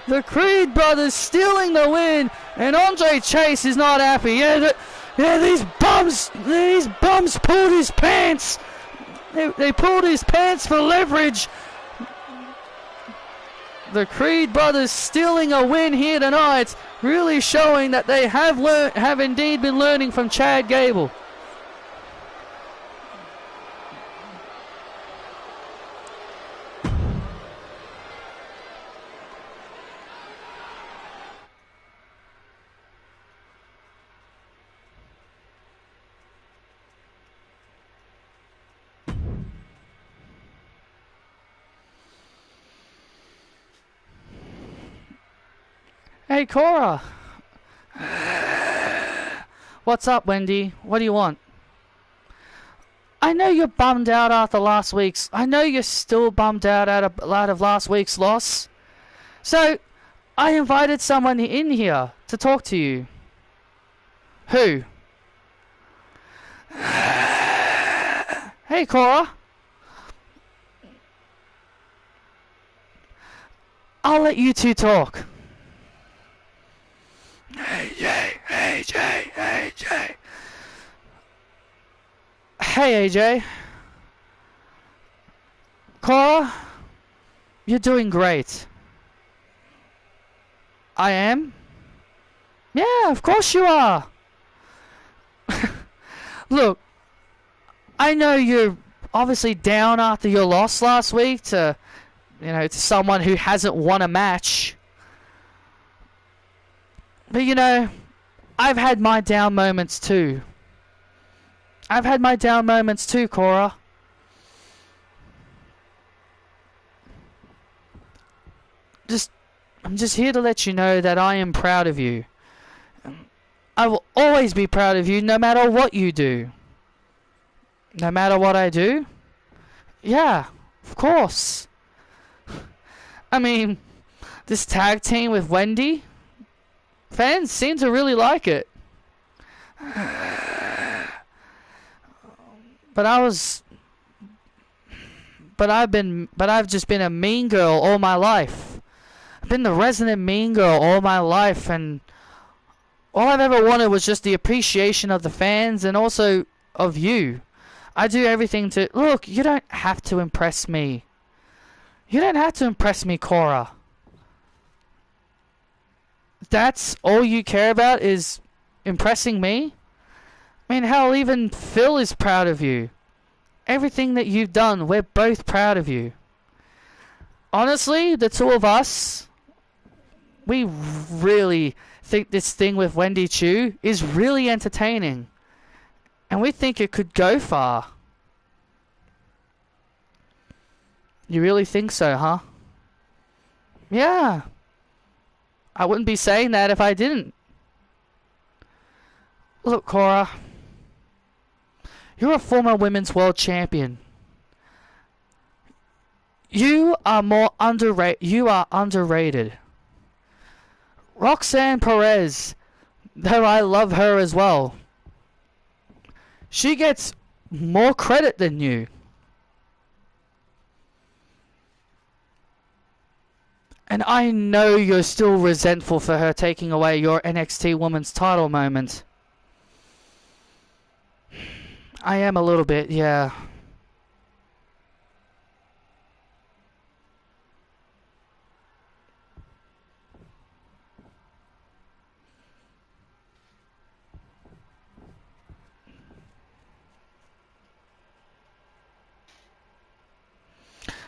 The Creed brothers stealing the win, and Andre Chase is not happy. Yeah, these bums pulled his pants. They pulled his pants for leverage. The Creed brothers stealing a win here tonight, really showing that they have indeed been learning from Chad Gable. Hey, Cora. What's up, Wendy? What do you want? I know you're bummed out after last week's... I know you're still bummed out of last week's loss. So, I invited someone in here to talk to you. Who? Hey, Cora. I'll let you two talk. AJ. Hey, AJ. Cora, you're doing great. I am? Yeah, of course you are. Look, I know you're obviously down after your loss last week to someone who hasn't won a match. But I've had my down moments too. Cora. I'm just here to let you know that I am proud of you. I will always be proud of you no matter what you do. No matter what I do? Yeah, of course. I mean, this tag team with Wendy, fans seem to really like it. But I've just been a mean girl all my life. I've been the resident mean girl all my life, and all I've ever wanted was just the appreciation of the fans and also of you. I do everything to... Look, you don't have to impress me. You don't have to impress me, Cora. That's all you care about is impressing me? I mean, hell, even Phil is proud of you. Everything that you've done, we're both proud of you. Honestly, the two of us, we really think this thing with Wendy Chu is really entertaining. And we think it could go far. You really think so, huh? Yeah. I wouldn't be saying that if I didn't. Look, Cora. You're a former women's world champion. You are underrated. Roxanne Perez, though I love her as well, she gets more credit than you. And I know you're still resentful for her taking away your NXT Women's title moment. I am a little bit, yeah.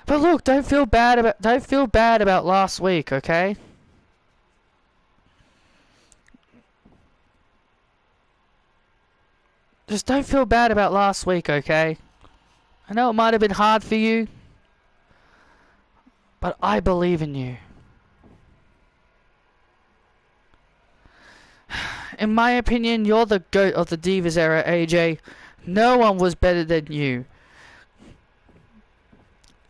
But look, don't feel bad about last week, okay? Just don't feel bad about last week, okay? I know it might have been hard for you, but I believe in you. In my opinion, you're the GOAT of the Divas era, AJ. No one was better than you.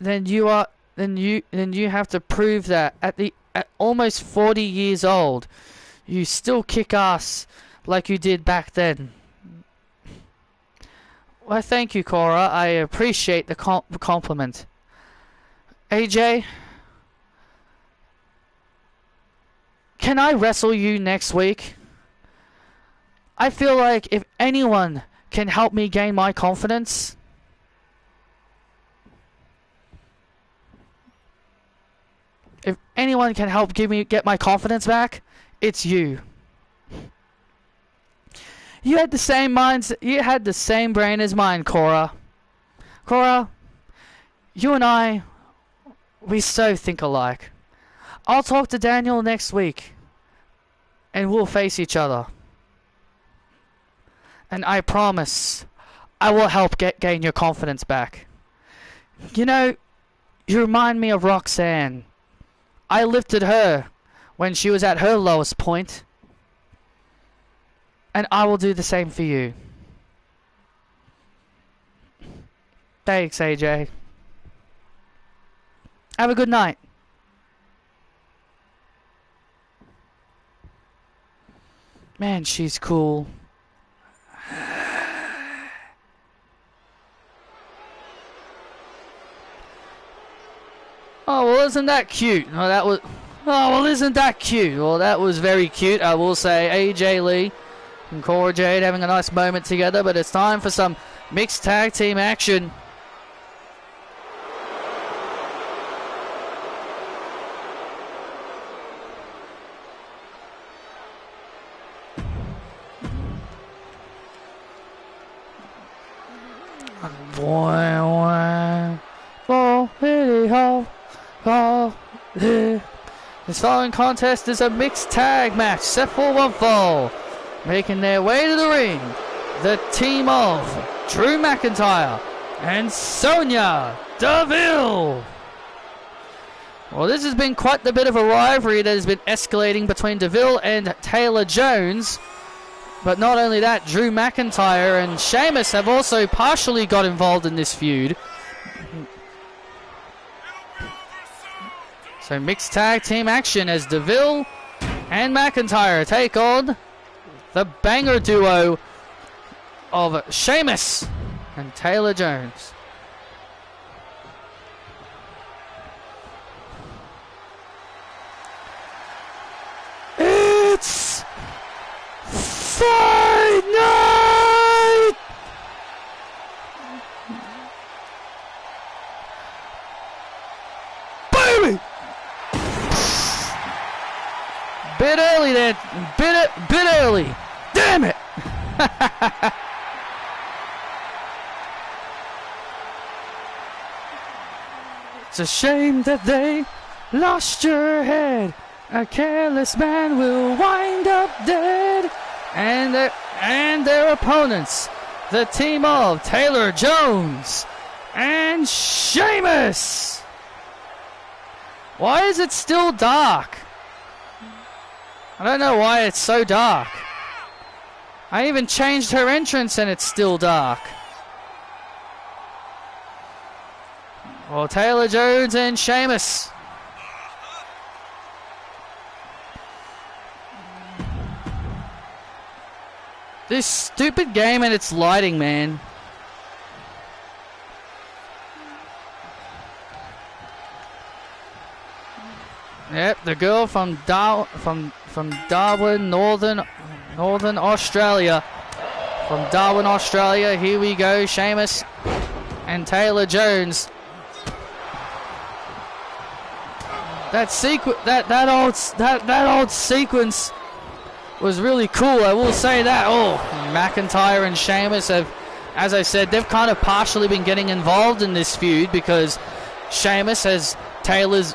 then you have to prove that at almost 40 years old, you still kick ass like you did back then. Well, thank you, Cora. I appreciate the compliment. AJ, can I wrestle you next week? I feel like if anyone can help me gain my confidence, if anyone can help get my confidence back, it's you. You had the same brain as mine, Cora. Cora, you and I, we so think alike. I'll talk to Daniel next week, and we'll face each other. And I promise, I will help gain your confidence back. You know, you remind me of Roxanne. I lifted her when she was at her lowest point. And I will do the same for you. Thanks, AJ. Have a good night. Man, she's cool. Oh, well, isn't that cute? Oh, well, isn't that cute? Well, that was very cute, I will say. AJ Lee and Cora Jade having a nice moment together, but it's time for some mixed tag team action. This following contest is a mixed tag match set for one fall. Making their way to the ring, the team of Drew McIntyre and Sonya Deville. Well, this has been quite the bit of a rivalry that has been escalating between Deville and Taylor Jones. But not only that, Drew McIntyre and Sheamus have also partially got involved in this feud. So mixed tag team action as Deville and McIntyre take on the banger duo of Sheamus and Taylor Jones. It's Fight Night! Baby! Bit early there. Bit early. Damn it! It's a shame that they lost your head. A careless man will wind up dead. And their opponents, the team of Taylor Jones and Sheamus. Why is it still dark? I don't know why it's so dark. I even changed her entrance and it's still dark. Well, Taylor Jones and Sheamus. This stupid game and its lighting, man. Yep, the girl from Darwin, Northern Australia. From Darwin, Australia. Here we go, Sheamus and Taylor Jones. That old sequence was really cool, I will say that. Oh, McIntyre and Sheamus have, as I said, they've kind of partially been getting involved in this feud because Sheamus has Taylor's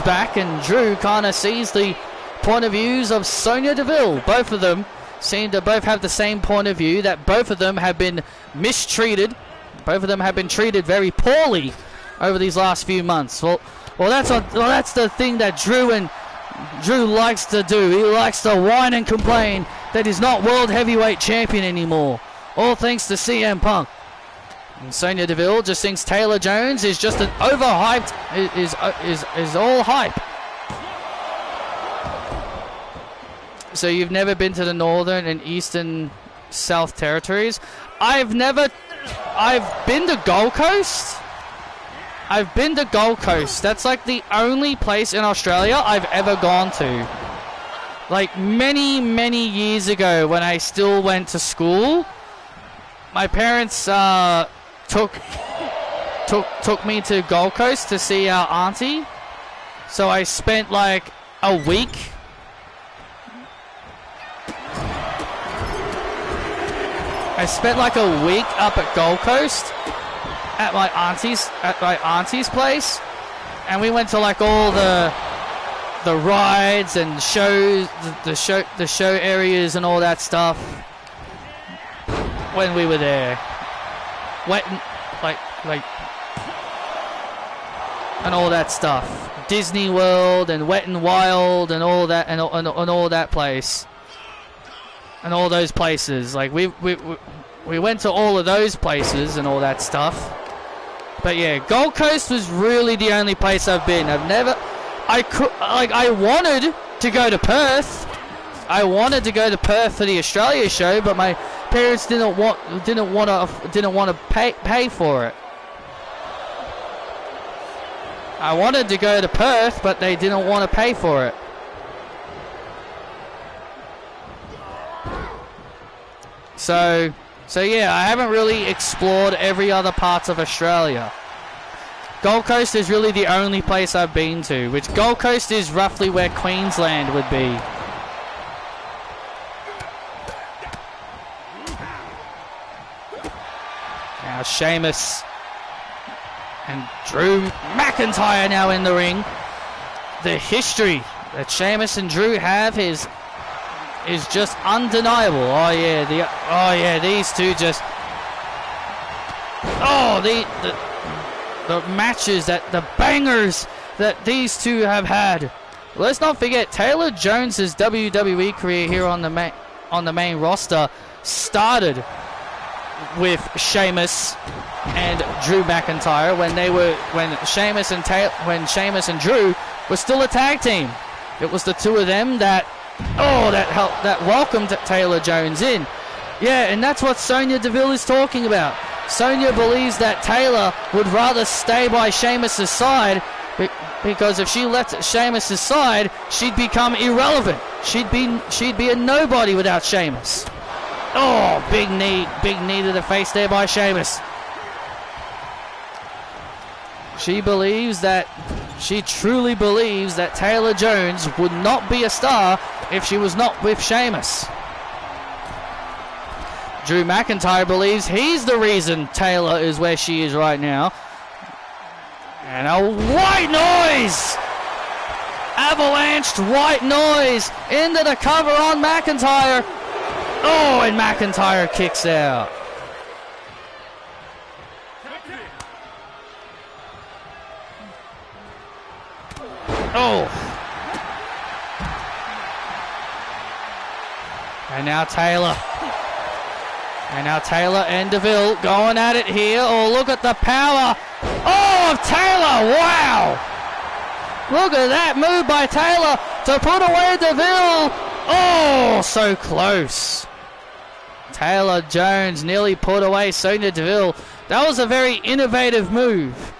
back, and Drew kind of sees the point of views of Sonya Deville. Both of them seem to both have the same point of view, that both of them have been mistreated. Both of them have been treated very poorly over these last few months. Well, that's the thing that Drew likes to do. He likes to whine and complain that he's not World Heavyweight Champion anymore. All thanks to CM Punk. And Sonya Deville just thinks Taylor Jones is just an overhyped, is all hype. So you've never been to the Northern and Eastern South Territories? I've been to Gold Coast. I've been to Gold Coast. That's like the only place in Australia I've ever gone to. Like many, many years ago when I still went to school, my parents took me to Gold Coast to see our auntie. So I spent like a week. I spent like a week up at Gold Coast at my auntie's place, and we went to like all the rides and shows, the show areas and all that stuff when we were there. Wet like and all that stuff. Disney World and Wet and Wild and all that and all that place. And all those places, like we went to all of those places and all that stuff. But yeah, Gold Coast was really the only place I've been. I wanted to go to Perth. I wanted to go to Perth for the Australia show, but my parents didn't want to pay for it. I wanted to go to Perth, but they didn't want to pay for it. So yeah, I haven't really explored every other part of Australia. Gold Coast is really the only place I've been to, which Gold Coast is roughly where Queensland would be. Now Sheamus and Drew McIntyre now in the ring. The history that Sheamus and Drew have is just undeniable. Oh yeah, these two just. Oh, the matches, the bangers that these two have had. Let's not forget Taylor Jones's WWE career here on the main roster started with Sheamus and Drew McIntyre when Sheamus and Drew were still a tag team. It was the two of them that welcomed Taylor Jones in. Yeah, and that's what Sonya Deville is talking about. Sonya believes that Taylor would rather stay by Sheamus' side because if she left Sheamus' side, she'd become irrelevant. She'd be a nobody without Sheamus. Oh, big knee to the face there by Sheamus. She truly believes that Taylor Jones would not be a star if she was not with Sheamus. Drew McIntyre believes he's the reason Taylor is where she is right now. And a white noise! Avalanched white noise into the cover on McIntyre. Oh, and McIntyre kicks out. Oh. And now Taylor and Deville going at it here. Oh, look at the power. Oh, of Taylor. Wow. Look at that move by Taylor to put away Deville. Oh, so close. Taylor Jones nearly put away Sonya Deville. That was a very innovative move.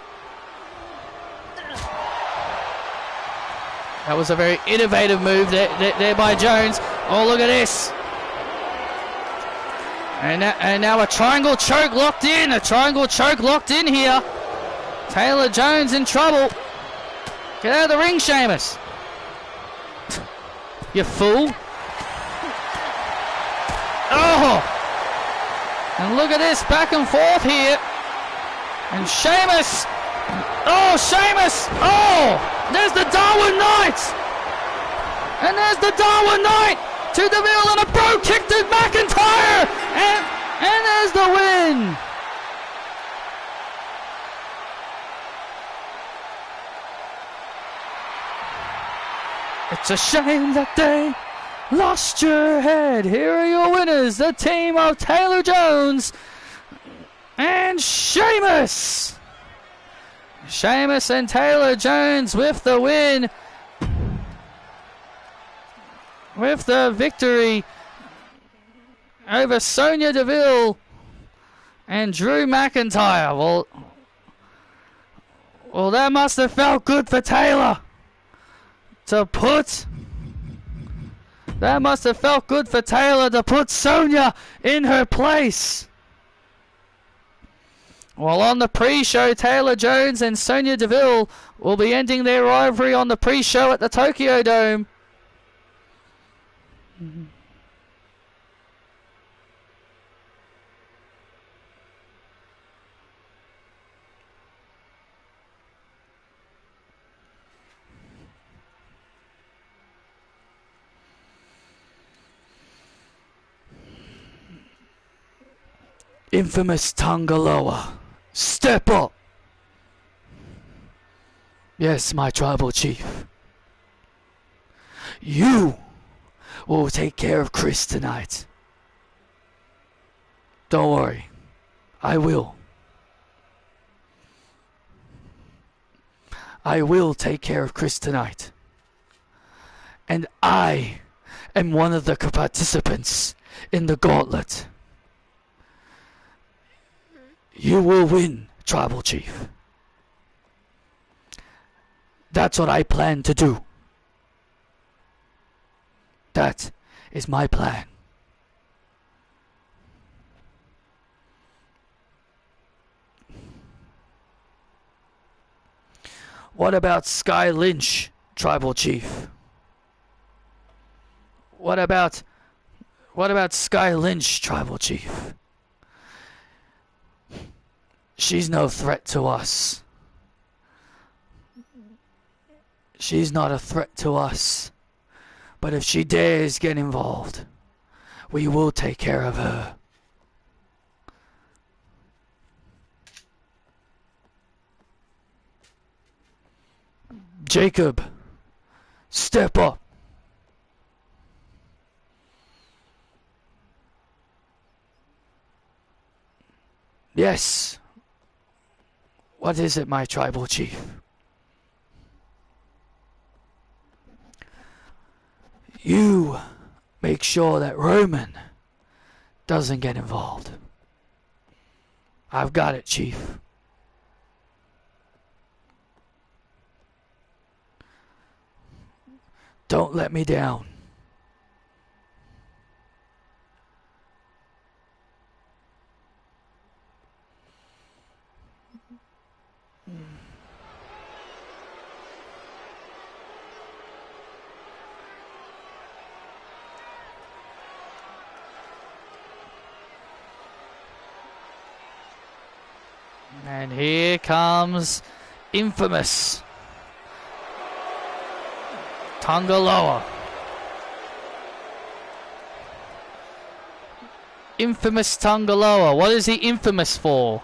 That was a very innovative move there by Jones. Oh, look at this. And now a triangle choke locked in. A triangle choke locked in here. Taylor Jones in trouble. Get out of the ring, Sheamus. You fool. Oh. And look at this, back and forth here. And Sheamus. Oh, Sheamus. Oh, there's the Darwin Knight. And there's the Darwin Knight to Deville and a bro kick to McIntyre. And there's the win. It's a shame that they lost your head. Here are your winners, the team of Taylor Jones And Sheamus! Sheamus and Taylor Jones with the win. With the victory over Sonya Deville and Drew McIntyre. Well, that must have felt good for Taylor to put... That must have felt good for Taylor to put Sonya in her place. Well, on the pre-show, Taylor Jones and Sonya Deville will be ending their rivalry on the pre-show at the Tokyo Dome. Infamous Tangaloa, step up! Yes, my tribal chief. You will take care of Chris tonight. Don't worry, I will. I will take care of Chris tonight. And I am one of the participants in the gauntlet. You will win, Tribal Chief. That's what I plan to do. That is my plan. What about Sky Lynch, Tribal Chief? What about Sky Lynch, Tribal Chief? She's no threat to us. She's not a threat to us. But if she dares get involved, we will take care of her. Jacob, step up. Yes. What is it, my tribal chief? You make sure that Roman doesn't get involved. I've got it, Chief. Don't let me down. And here comes infamous Tangaloa. Infamous Tangaloa. What is he infamous for?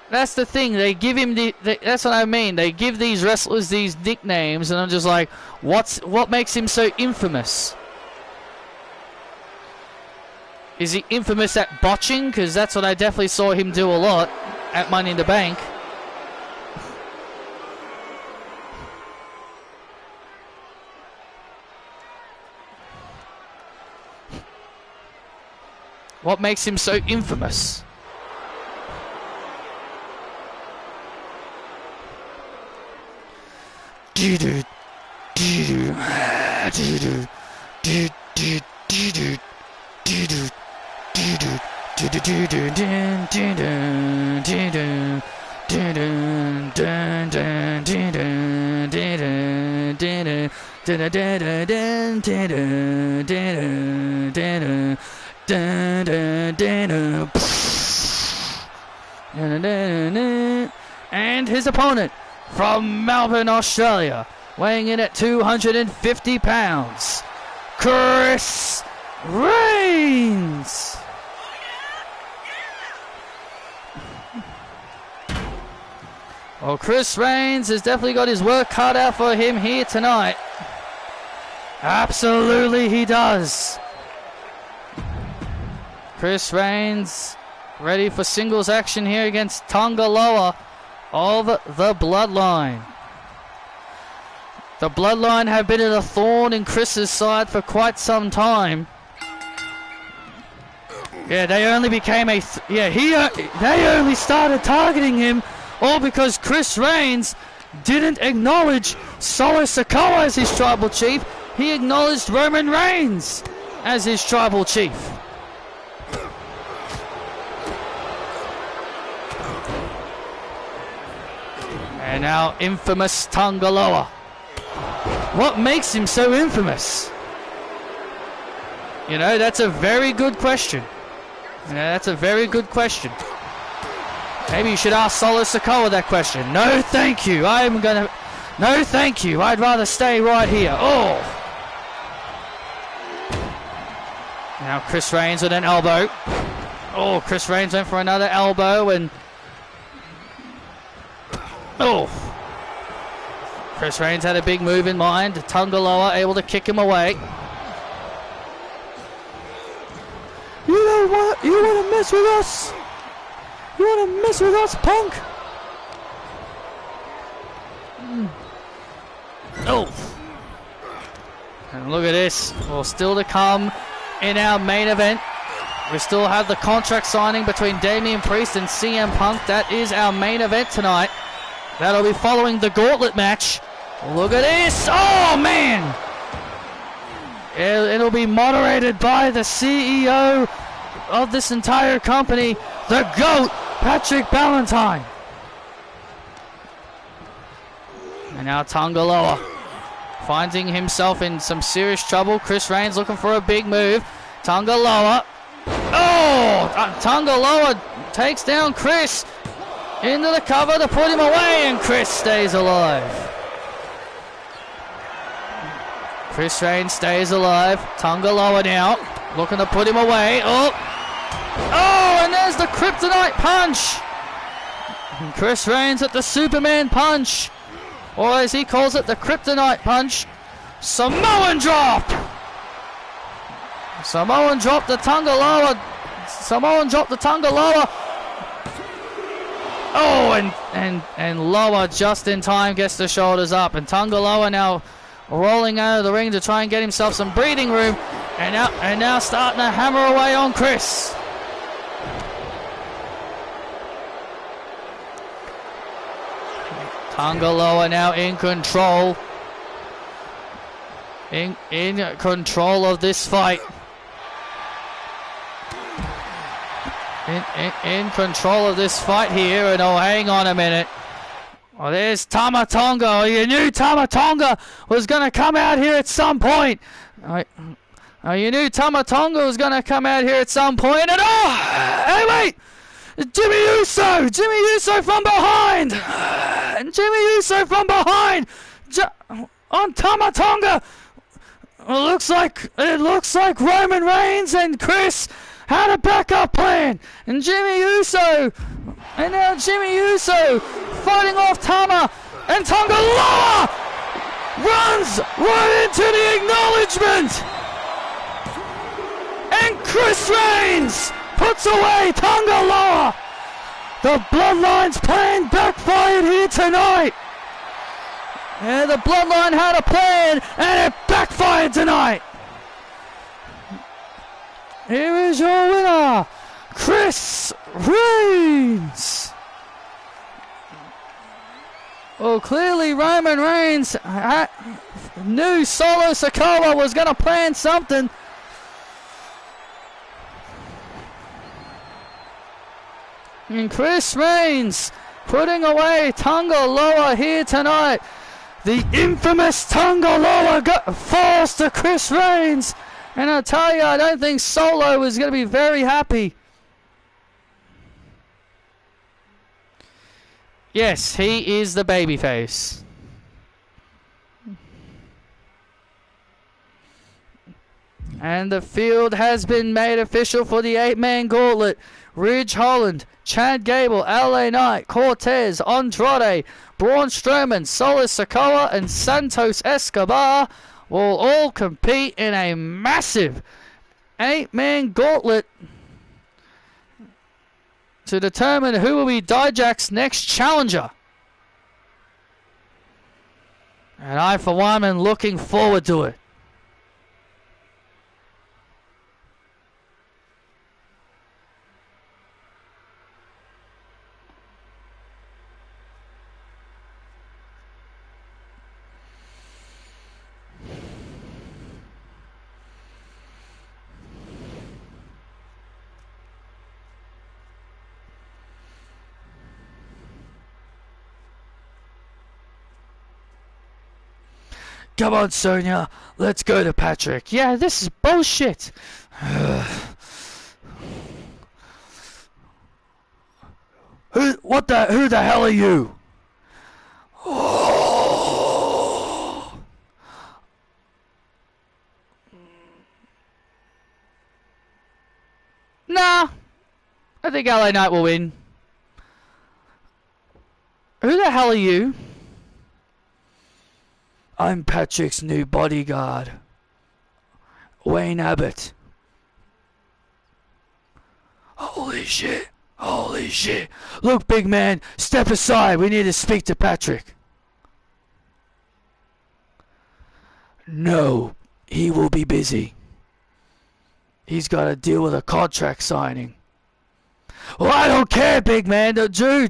That's the thing. They give him that's what I mean. They give these wrestlers these nicknames, and I'm just like, what makes him so infamous? Is he infamous at botching? Because that's what I definitely saw him do a lot at Money in the Bank. What makes him so infamous? And his opponent from Melbourne, Australia, weighing in at 250 pounds, Chris Reigns. Well, Chris Reigns has definitely got his work cut out for him here tonight. Absolutely he does. Chris Reigns ready for singles action here against Tonga Loa of the Bloodline. The Bloodline have been a thorn in Chris's side for quite some time. Yeah, they only became they only started targeting him all because Chris Reigns didn't acknowledge Solo Sikoa as his tribal chief. He acknowledged Roman Reigns as his tribal chief. And now infamous Tonga Loa. What makes him so infamous? You know, that's a very good question. Yeah, that's a very good question. Maybe you should ask Solo Sikoa that question. No, thank you. No, thank you. I'd rather stay right here. Oh. Now Chris Reigns with an elbow. Oh, Chris Reigns went for another elbow and... Oh. Chris Reigns had a big move in mind. Tonga Loa able to kick him away. You know what? You want to mess with us? You want to mess with us, punk? Oh. And look at this. Well, still to come in our main event. We still have the contract signing between Damian Priest and CM Punk. That is our main event tonight. That'll be following the gauntlet match. Look at this. Oh, man. It'll be moderated by the CEO of this entire company, the GOAT, Patrick Ballantyne. And now Tonga Loa finding himself in some serious trouble. Chris Reigns looking for a big move. Tonga Loa. Oh! Tonga Loa takes down Chris into the cover to put him away, and Chris stays alive. Chris Reigns stays alive. Tonga Loa now looking to put him away. Oh! Oh, and there's the Kryptonite Punch. And Chris Reigns at the Superman Punch. Or as he calls it, the Kryptonite Punch. Samoan drop! Samoan drop the Tonga Loa. Samoan drop the Tonga Loa. Oh, and Loa just in time gets the shoulders up. And Tonga Loa now rolling out of the ring to try and get himself some breathing room. And now starting to hammer away on Chris. Tonga Loa now in control. In control of this fight. In control of this fight here. And oh, hang on a minute. Oh, there's Tama Tonga. Oh, you knew Tama Tonga was going to come out here at some point. Oh, you knew Tama Tonga was going to come out here at some point. And oh, hey, wait. Jimmy Uso from behind. And Jimmy Uso from behind on Tama Tonga. It looks like Roman Reigns and Chris had a backup plan. And Jimmy Uso, and now Jimmy Uso fighting off Tama, and Tonga Loa runs right into the acknowledgement. And Chris Reigns puts away Tonga Loa. The Bloodline's plan backfired here tonight. Yeah, the Bloodline had a plan and it backfired tonight. Here is your winner, Chris Reigns. Well, clearly Roman Reigns knew Solo Sikoa was going to plan something. And Chris Reigns putting away Tonga Loa here tonight. The infamous Tonga Loa falls to Chris Reigns. And I'll tell you, I don't think Solo is going to be very happy. Yes, he is the babyface. And the field has been made official for the 8-man gauntlet. Ridge Holland, Chad Gable, LA Knight, Cortez, Andrade, Braun Strowman, Solo Sikoa, and Santos Escobar will all compete in a massive 8-man gauntlet to determine who will be Dijak's next challenger. And I, for one, am looking forward to it. Come on, Sonya. Let's go to Patrick. Yeah, this is bullshit. Who the hell are you? Oh. Nah. I think LA Knight will win. Who the hell are you? I'm Patrick's new bodyguard, Wayne Abbott. Holy shit. Holy shit. Look, big man, step aside. We need to speak to Patrick. No, he will be busy. He's got to deal with a contract signing. Well, I don't care, big man. Drew.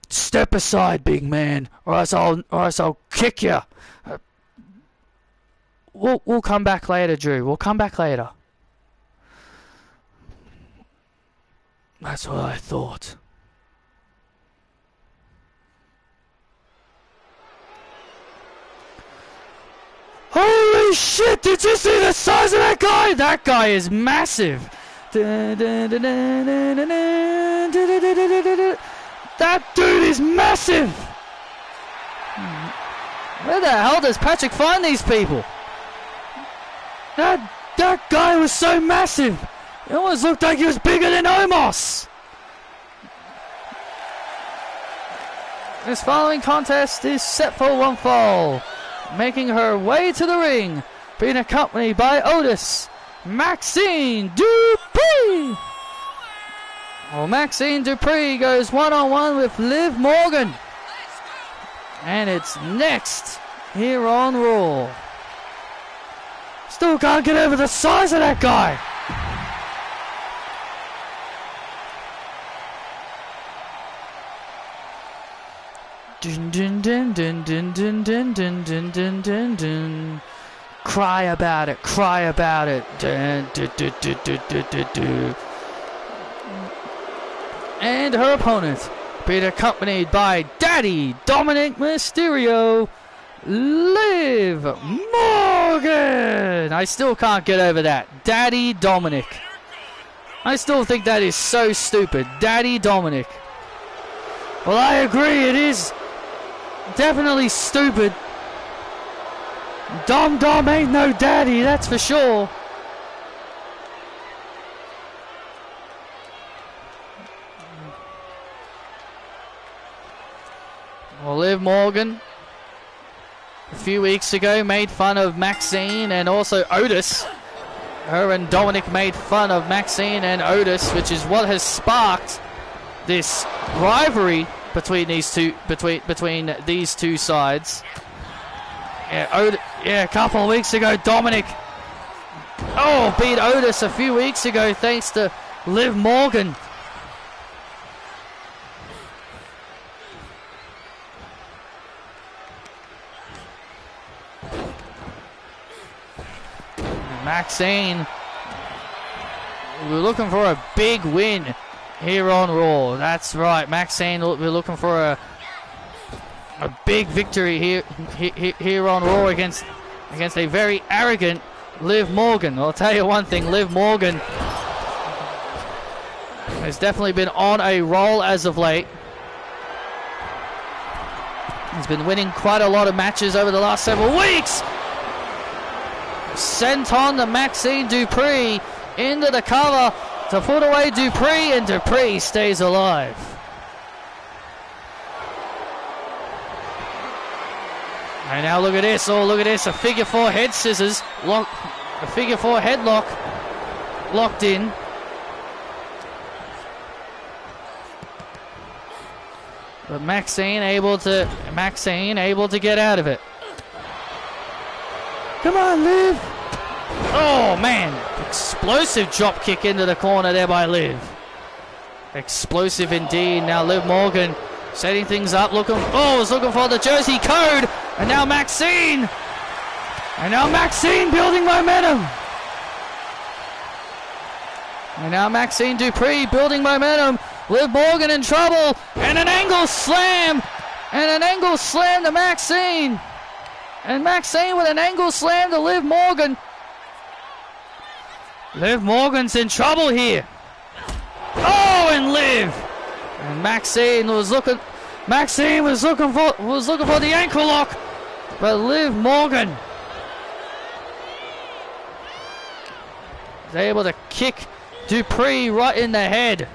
Step aside, big man, or else I'll kick you. We'll come back later, Drew. We'll come back later. That's what I thought. Holy shit! Did you see the size of that guy? That guy is massive. That dude is massive! Where the hell does Patrick find these people? That guy was so massive! It almost looked like he was bigger than Omos! This following contest is set for one fall. Making her way to the ring, being accompanied by Otis, Maxine Dupree! Well, Maxine Dupree goes one-on-one with Liv Morgan. And it's next here on Raw. Still can't get over the size of that guy. Dun dun dun dun dun dun dun dun dun dun dun dun. Cry about it, cry about it. Dun dun dun dun dun dun dun dun. And her opponent, being accompanied by Daddy Dominic Mysterio, Liv Morgan. I still can't get over that. Daddy Dominic. I still think that is so stupid. Daddy Dominic. Well, I agree, it is definitely stupid. Dom ain't no daddy, that's for sure. Well, Liv Morgan, a few weeks ago, made fun of Maxine and also Otis. Her and Dominic made fun of Maxine and Otis, which is what has sparked this rivalry between these two sides. Yeah, a couple of weeks ago, Dominic beat Otis a few weeks ago thanks to Liv Morgan. Maxine, we're looking for a big win here on Raw. That's right, Maxine, we're looking for a big victory here on Raw against a very arrogant Liv Morgan. I'll tell you one thing, Liv Morgan has definitely been on a roll as of late. He's been winning quite a lot of matches over the last several weeks. Sent on the Maxine Dupree into the cover to put away Dupree, and Dupree stays alive. And now look at this, look at this, a figure four head scissors, a figure four headlock locked in. But Maxine able to get out of it. Come on, Liv. Oh man, explosive drop kick into the corner there by Liv. Explosive indeed. Now Liv Morgan setting things up, looking for the Jersey code, and now Maxine building momentum. And now Maxine Dupree building momentum. Liv Morgan in trouble, and an angle slam to Maxine. And Maxine with an angle slam to Liv Morgan. Liv Morgan's in trouble here. Oh, and Liv. And Maxine was looking for the ankle lock, but Liv Morgan was able to kick Dupree right in the head.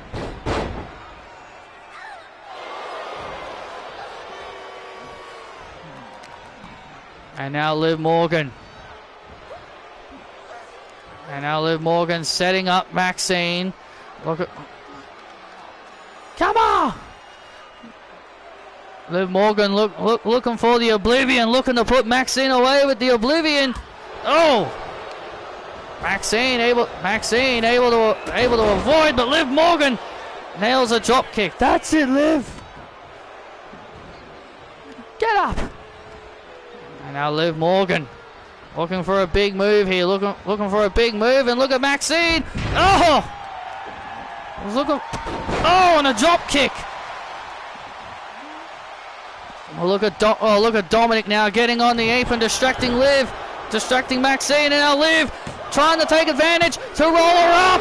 And now Liv Morgan. Setting up Maxine. Come on! Liv Morgan looking for the Oblivion, looking to put Maxine away with the Oblivion. Oh! Maxine able to avoid, but Liv Morgan nails a drop kick. That's it, Liv. Get up. And now Liv Morgan looking for a big move here, looking for a big move, and look at Maxine. Oh! And a drop kick. Well, look at Dominic now getting on the apron, distracting Maxine, and now Liv trying to take advantage to roll her up.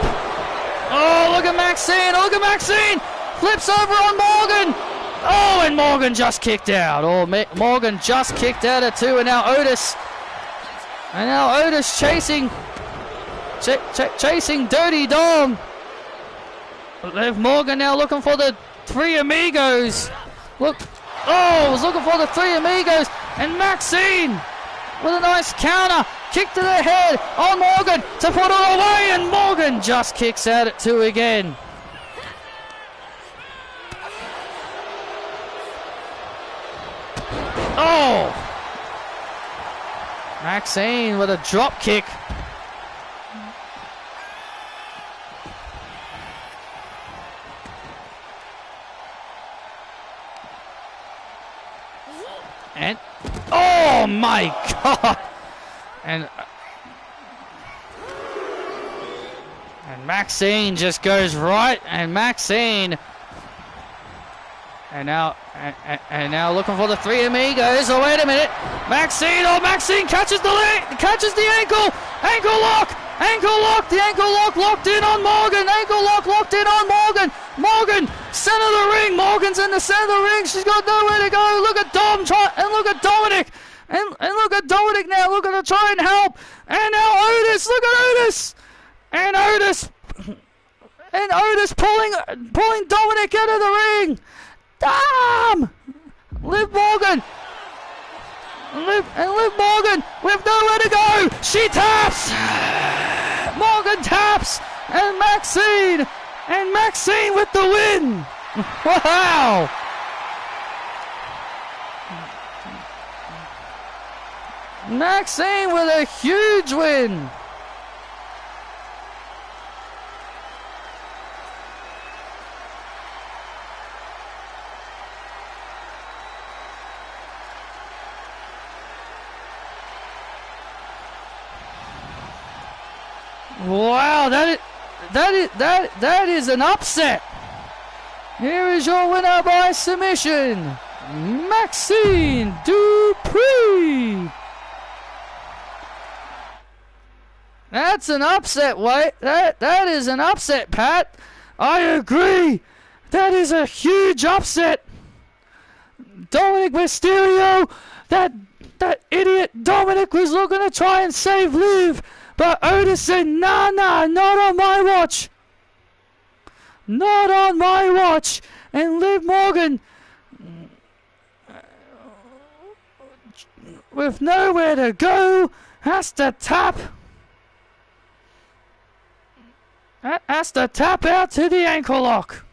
Oh, look at Maxine! Flips over on Morgan. Oh, and Morgan just kicked out. Morgan just kicked out at 2, and now Otis chasing Dirty Dom. Liv Morgan now looking for the Three Amigos. Was looking for the Three Amigos, and Maxine with a nice counter kick to the head on Morgan to put her away, and Morgan just kicks out at 2 again. Oh! Maxine with a drop kick. And oh my God! And Maxine just goes right, and Maxine. And now looking for the Three Amigos. Oh, wait a minute. Maxine catches the ankle. Ankle lock. The ankle lock locked in on Morgan. Ankle lock locked in on Morgan. Morgan, center of the ring. Morgan's in the center of the ring. She's got nowhere to go. Look at Dom and look at Dominic. And look at Dominic now. Look at her try and help. And now Otis. Look at Otis. And Otis pulling Dominic out of the ring. Damn! Liv Morgan with nowhere to go. She taps. Morgan taps, and Maxine with the win. Wow! Maxine with a huge win. Wow, that is an upset. Here is your winner by submission, Maxine Dupree. That's an upset, White. That is an upset, Pat. I agree. That is a huge upset. Dominic Mysterio, that idiot Dominic was looking to try and save Liv. But Otis said, nah, not on my watch. Not on my watch. And Liv Morgan, with nowhere to go, has to tap out to the ankle lock.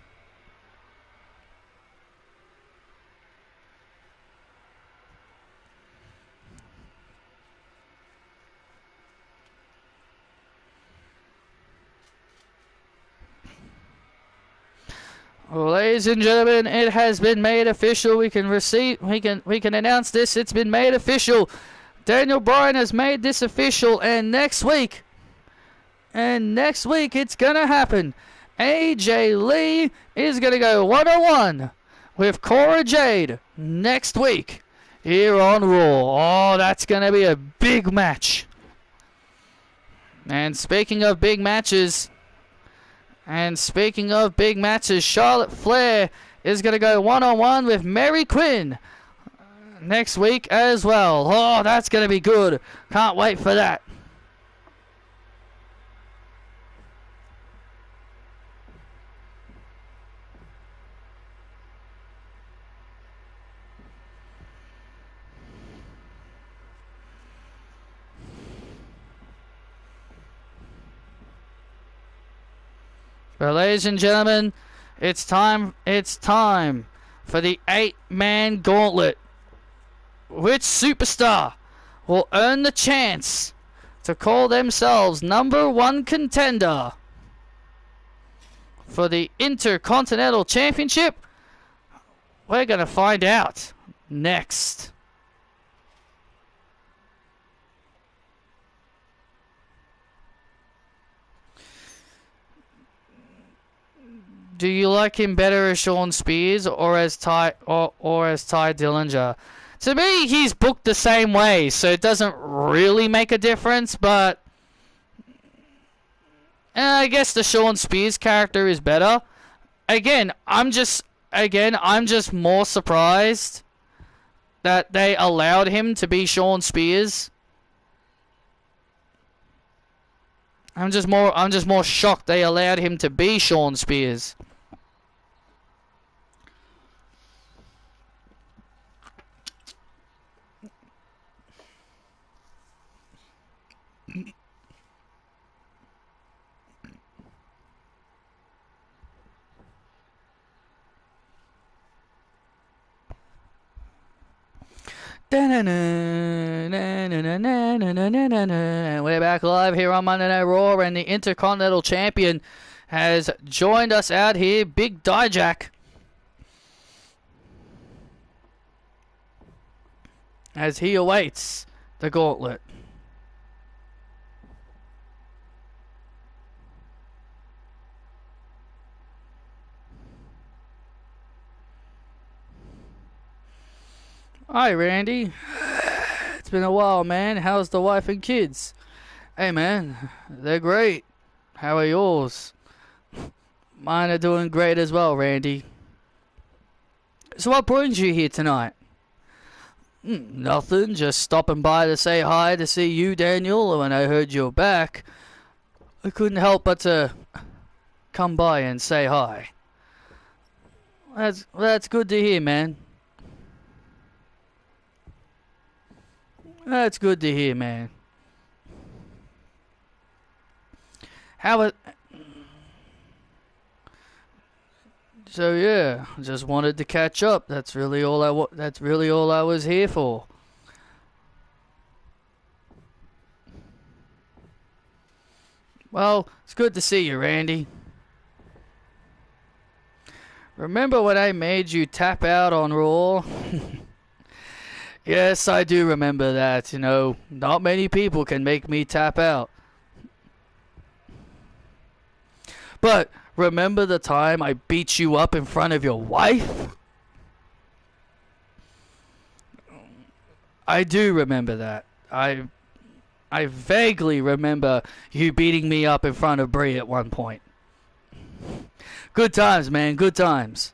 Well, ladies and gentlemen, it has been made official. We can announce this. It's been made official. Daniel Bryan has made this official, and next week it's gonna happen. AJ Lee is gonna go 1-on-1 with Cora Jade next week here on Raw. Oh, that's gonna be a big match. And speaking of big matches, Charlotte Flair is going to go 1-on-1 with Mary Quinn next week as well. Oh, that's going to be good. Can't wait for that. Well, ladies and gentlemen, it's time for the 8-man gauntlet. Which superstar will earn the chance to call themselves #1 contender for the Intercontinental Championship? We're going to find out next. Do you like him better as Shawn Spears or as Ty Dillinger? To me, he's booked the same way, so it doesn't really make a difference, but I guess the Shawn Spears character is better. Again, I'm just more surprised that they allowed him to be Shawn Spears. I'm just more shocked they allowed him to be Shawn Spears. And we're back live here on Monday Night Raw, and the Intercontinental Champion has joined us out here, Big Dijak, as he awaits the gauntlet. Hi, Randy. It's been a while, man. How's the wife and kids? Hey, man. They're great. How are yours? Mine are doing great as well, Randy. So what brings you here tonight? Nothing. Just stopping by to say hi to see you, Daniel. When I heard you were back, I couldn't help but to come by and say hi. That's good to hear, man. That's good to hear, man. So yeah, just wanted to catch up. That's really all I was here for. Well, it's good to see you, Randy. Remember when I made you tap out on Raw? Yes, I do remember that. You know, not many people can make me tap out. But remember the time I beat you up in front of your wife? I do remember that. I vaguely remember you beating me up in front of Brie at one point. Good times, man. Good times.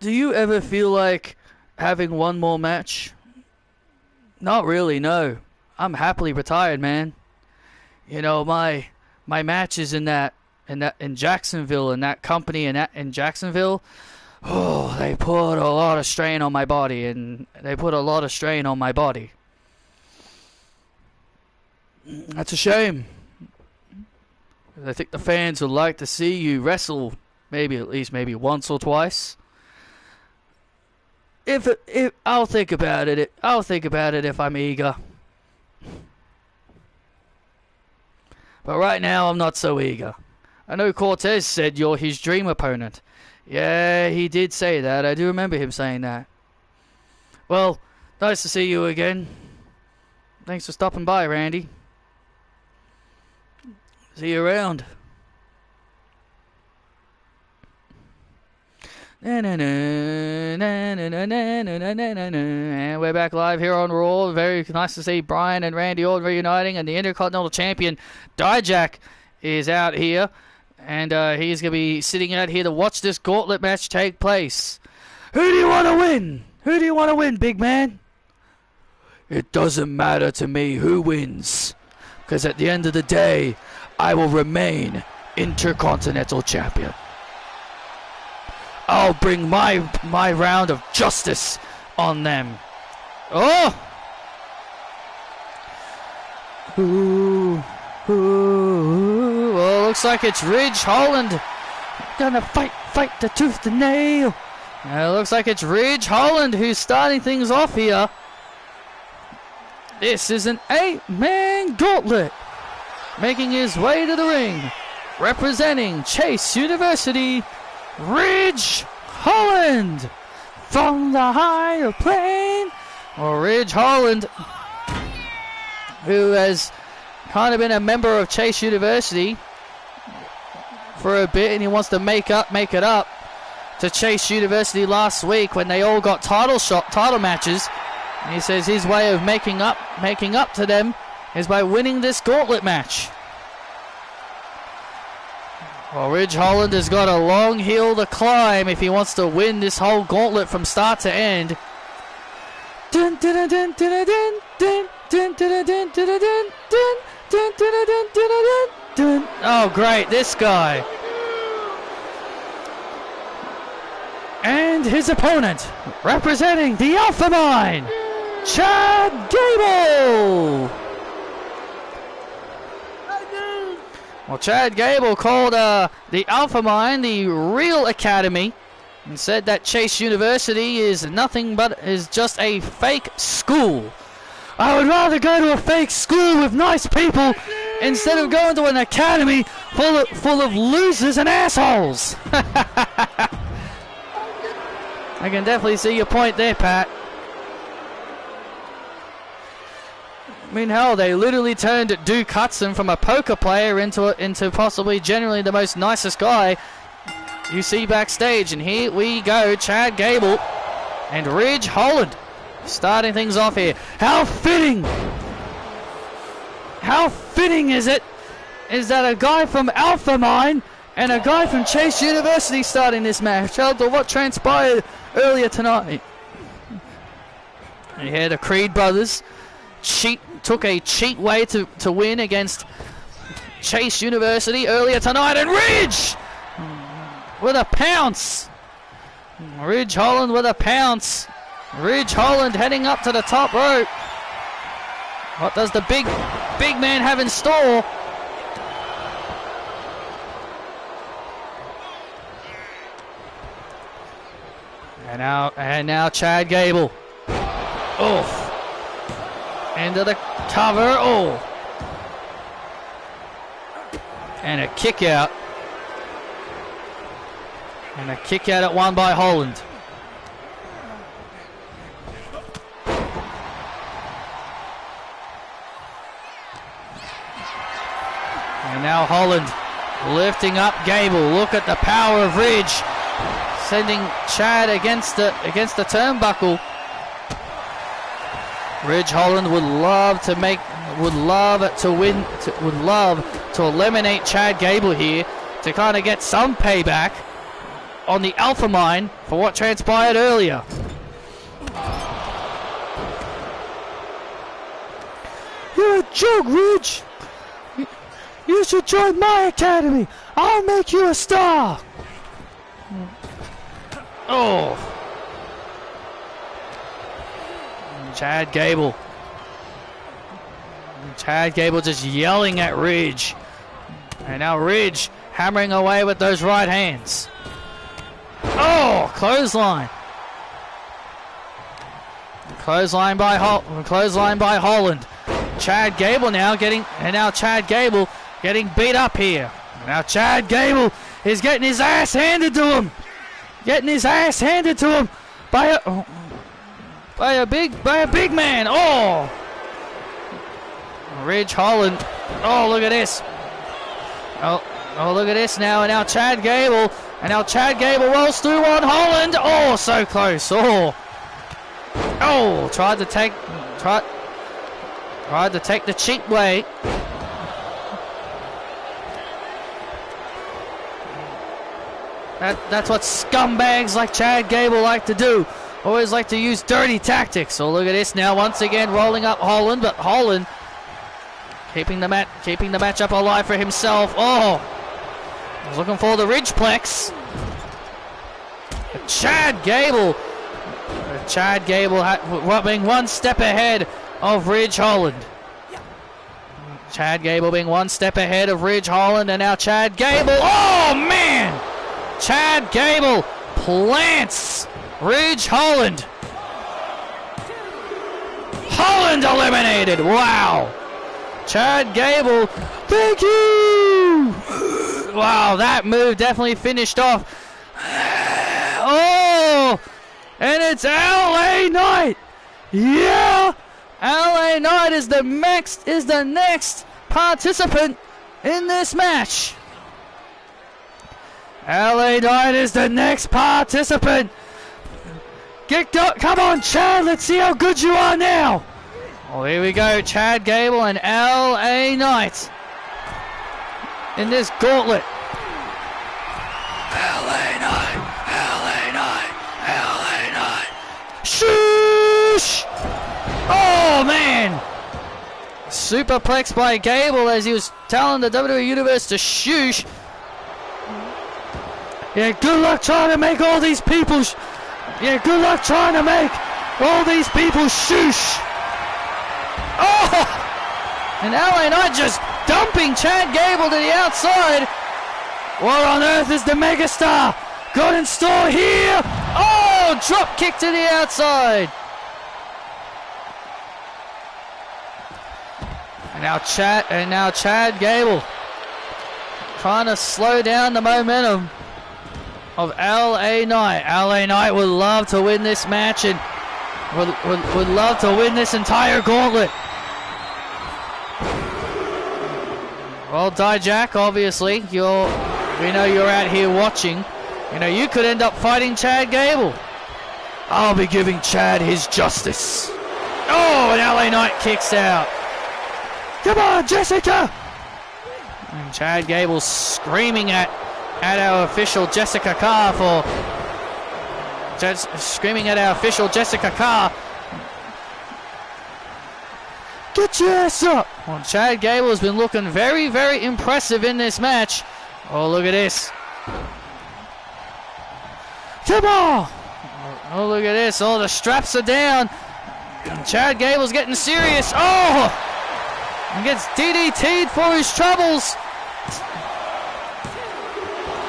Do you ever feel like having one more match? Not really, no. I'm happily retired, man. You know, my matches in Jacksonville, in that company in Jacksonville, oh, they put a lot of strain on my body, That's a shame. I think the fans would like to see you wrestle maybe once or twice. If I'll think about it. I'll think about it if I'm eager. But right now I'm not so eager. I know Cortez said you're his dream opponent. Yeah, he did say that. I do remember him saying that. Well, nice to see you again. Thanks for stopping by, Randy. See you around. And we're back live here on Raw. Very nice to see Brian and Randy Orton reuniting, and the Intercontinental Champion Dijak is out here, and he's going to be sitting out here to watch this gauntlet match take place. Who do you want to win? Who do you want to win, big man? It doesn't matter to me who wins, because at the end of the day, I will remain Intercontinental Champion. I'll bring my round of justice on them. Oh! Ooh. Well, looks like it's Ridge Holland. Gonna fight the tooth and nail. Looks like it's Ridge Holland who's starting things off here. This is an 8-man gauntlet. Making his way to the ring. Representing Chase University, Ridge Holland from the higher plane. Or Ridge Holland, who has kind of been a member of Chase University for a bit, and he wants to make it up to Chase University last week when they all got title matches. And he says his way of making up to them is by winning this gauntlet match. Well, Ridge Holland has got a long hill to climb if he wants to win this whole gauntlet from start to end. Oh, great, this guy. And his opponent, representing the Alpha Mine, Chad Gable. Well, Chad Gable called the Alpha Mine the real academy and said that Chase University is just a fake school. I would rather go to a fake school with nice people instead of going to an academy full of losers and assholes. I can definitely see your point there, Pat. I mean, hell, they literally turned Duke Hudson from a poker player into possibly generally the most nicest guy you see backstage. And here we go, Chad Gable and Ridge Holland starting things off here. How fitting is it that a guy from Alpha Mine and a guy from Chase University starting this match after what transpired earlier tonight. And here the Creed brothers took a cheat way to win against Chase University earlier tonight, and Ridge with a pounce. Ridge Holland with a pounce. Ridge Holland heading up to the top rope. What does the big man have in store? And now Chad Gable. Oh. Into the cover. Oh. And a kick out. And a kick out at one by Holland. And now Holland lifting up Gable. Look at the power of Ridge. Sending Chad against the turnbuckle. Ridge Holland would love to eliminate Chad Gable here to kind of get some payback on the Alpha Mine for what transpired earlier. You're a joke, Ridge. You should join my academy. I'll make you a star. Oh. Chad Gable just yelling at Ridge. And now Ridge hammering away with those right hands. Oh, clothesline. Clothesline by Holland. Chad Gable now getting beat up here. Now Chad Gable is getting his ass handed to him. Getting his ass handed to him by a big man. Oh! Ridge Holland. Oh, look at this. Oh, look at this now. And now Chad Gable. And now Chad Gable rolls through on Holland. Oh, so close. Oh. Oh, tried to take the cheap way. That's what scumbags like Chad Gable like to do. Always like to use dirty tactics. So look at this now. Once again rolling up Holland, but Holland keeping the matchup alive for himself. Oh, I was looking for the Ridgeplex. But Chad Gable being one step ahead of Ridge Holland. Chad Gable being one step ahead of Ridge Holland, and now Chad Gable. Oh man! Chad Gable plants Ridge Holland. Holland eliminated. Wow. Chad Gable, thank you! Wow, that move definitely finished off. Oh! And it's LA Knight! Yeah! LA Knight is the next participant in this match. LA Knight is the next participant. Come on, Chad, let's see how good you are now. Oh, here we go, Chad Gable and LA Knight in this gauntlet. LA Knight, LA Knight, LA Knight. Shoosh! Oh, man. Superplex by Gable as he was telling the WWE Universe to shoosh. Yeah, good luck trying to make all these people... good luck trying to make all these people shoosh. Oh! And LA Knight just dumping Chad Gable to the outside. What on earth is the megastar got in store here? Oh! Drop kick to the outside. And now Chad Gable trying to slow down the momentum of LA Knight. LA Knight would love to win this match and would love to win this entire gauntlet. Well, Dijak, obviously, we know you're out here watching. You know, you could end up fighting Chad Gable. I'll be giving Chad his justice. Oh, and LA Knight kicks out. Come on, Jessica! And Chad Gable screaming at our official Jessica Carr screaming at our official Jessica Carr. Get your ass up! Well, Chad Gable has been looking very, very impressive in this match. Oh, look at this. Come on! Oh, look at this. Oh, the straps are down. And Chad Gable's getting serious. Oh! And gets DDT'd for his troubles.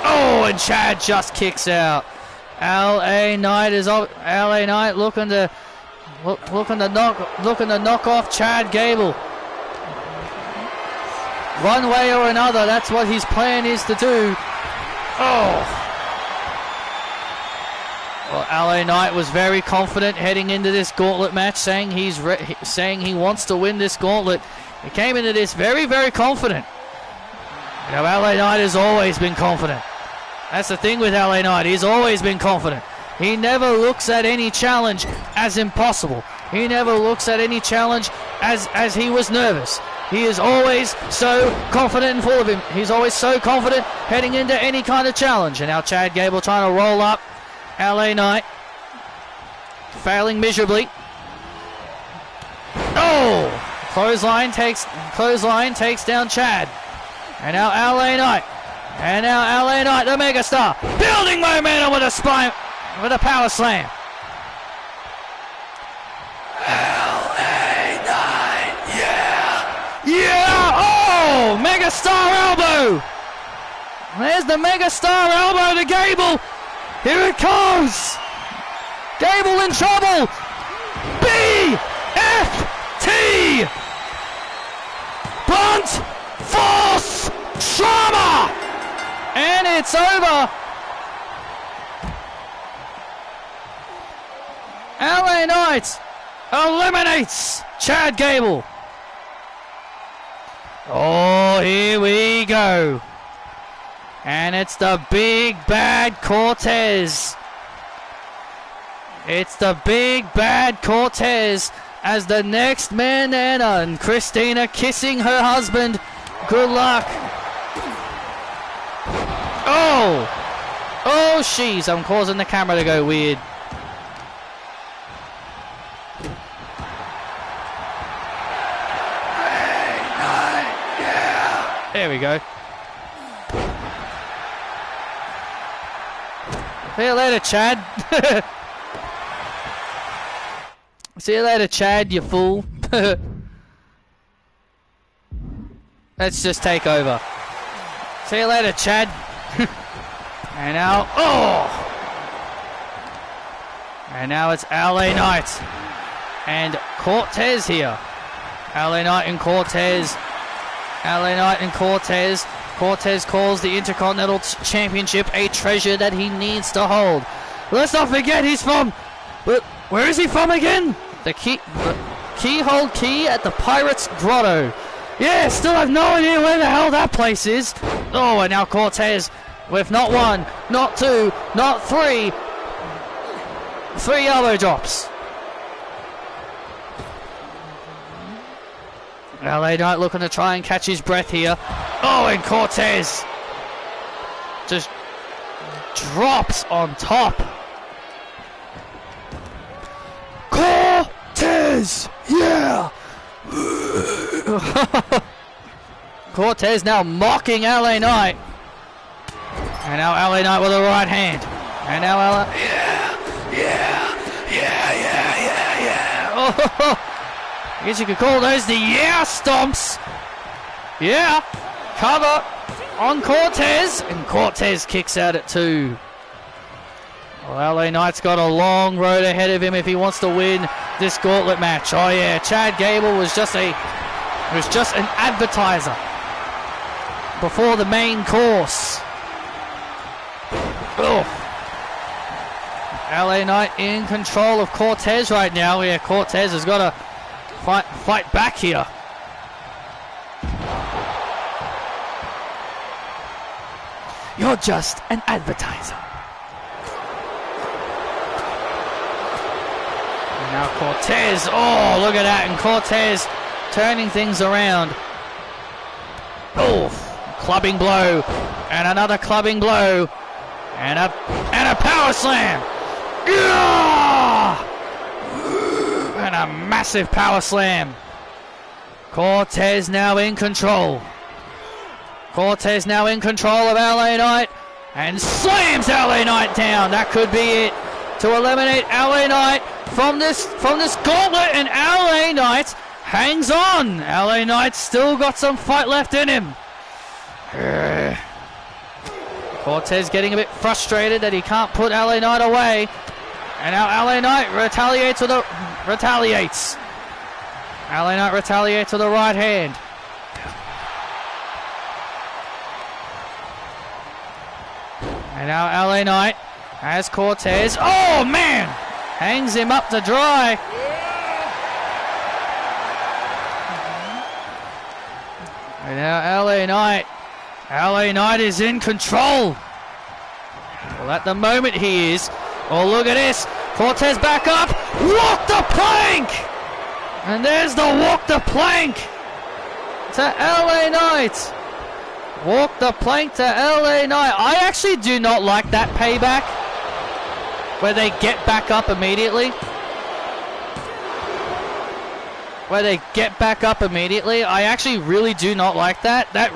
Oh, and Chad just kicks out. LA Knight looking to knock off Chad Gable. One way or another, that's what his plan is to do. Oh. Well, LA Knight was very confident heading into this gauntlet match, saying he wants to win this gauntlet. He came into this very, very confident. You know, LA Knight has always been confident. That's the thing with LA Knight. He's always been confident. He never looks at any challenge as impossible. He never looks at any challenge as he was nervous. He is always so confident and full of him. He's always so confident heading into any kind of challenge. And now Chad Gable trying to roll up LA Knight. Failing miserably. Oh! Clothesline takes down Chad. And now LA Knight. And now LA Knight, the megastar, building momentum with a power slam. LA Knight, yeah. Yeah! Oh! Megastar elbow! There's the megastar elbow to Gable. Here it comes. Gable in trouble. BFT. Blunt force trauma. And it's over. LA Knight eliminates Chad Gable. Oh, here we go. And it's the big bad Cortez. It's the big bad Cortez as the next man in, and Christina kissing her husband. Good luck. Oh! Oh, jeez, I'm causing the camera to go weird. There we go. See you later, Chad. See you later, Chad, you fool. Let's just take over. See you later, Chad. And now, and now it's LA Knight and Cortez here. LA Knight and Cortez. LA Knight and Cortez. Cortez calls the Intercontinental Championship a treasure that he needs to hold. Let's not forget he's from... Where is he from again? The Keyhole Key at the Pirates Grotto. Yeah, still have no idea where the hell that place is. Oh, and now Cortez with not one, not two, not three. 3 elbow drops. LA Knight looking to try and catch his breath here. Oh, and Cortez just drops on top. Cortez! Yeah! Cortez now mocking LA Knight. And now LA Knight with a right hand. And now LA... Yeah. Oh, I guess you could call those the yeah stomps. Yeah. Cover on Cortez. And Cortez kicks out at 2. Well, LA Knight's got a long road ahead of him if he wants to win this gauntlet match. Oh yeah, Chad Gable was just an advertiser before the main course. Oh. LA Knight in control of Cortez right now. Yeah, Cortez has got to fight back here. You're just an advertiser. And now Cortez. Oh, look at that. And Cortez turning things around. Oh, clubbing blow. And another clubbing blow. And a power slam. Yeah! And a massive power slam. Cortez now in control. Cortez now in control of LA Knight and slams LA Knight down. That could be it to eliminate LA Knight from this gauntlet, and LA Knight hangs on. LA Knight's still got some fight left in him. Cortez getting a bit frustrated that he can't put LA Knight away. And now LA Knight retaliates. LA Knight retaliates with the right hand. And now LA Knight has Cortez. Oh man! Hangs him up to dry. And now LA Knight is in control. Well, at the moment he is. Oh, look at this. Cortez back up. Walk the plank! And there's the walk the plank to LA Knight. Walk the plank to LA Knight. I actually do not like that payback where they get back up immediately. I actually really do not like that. That's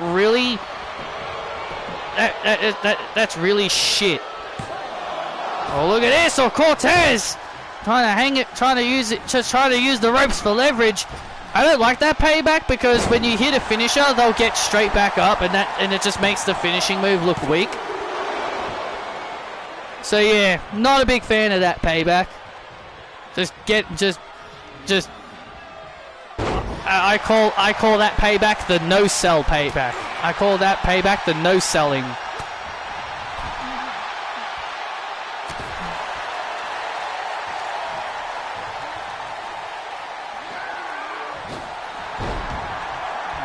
really shit. Oh, look at this. Oh, Cortez trying to hang it, trying to use the ropes for leverage. I don't like that payback because when you hit a finisher, they'll get straight back up, and it just makes the finishing move look weak. So yeah, not a big fan of that payback. I call that payback the no sell payback. I call that payback the no selling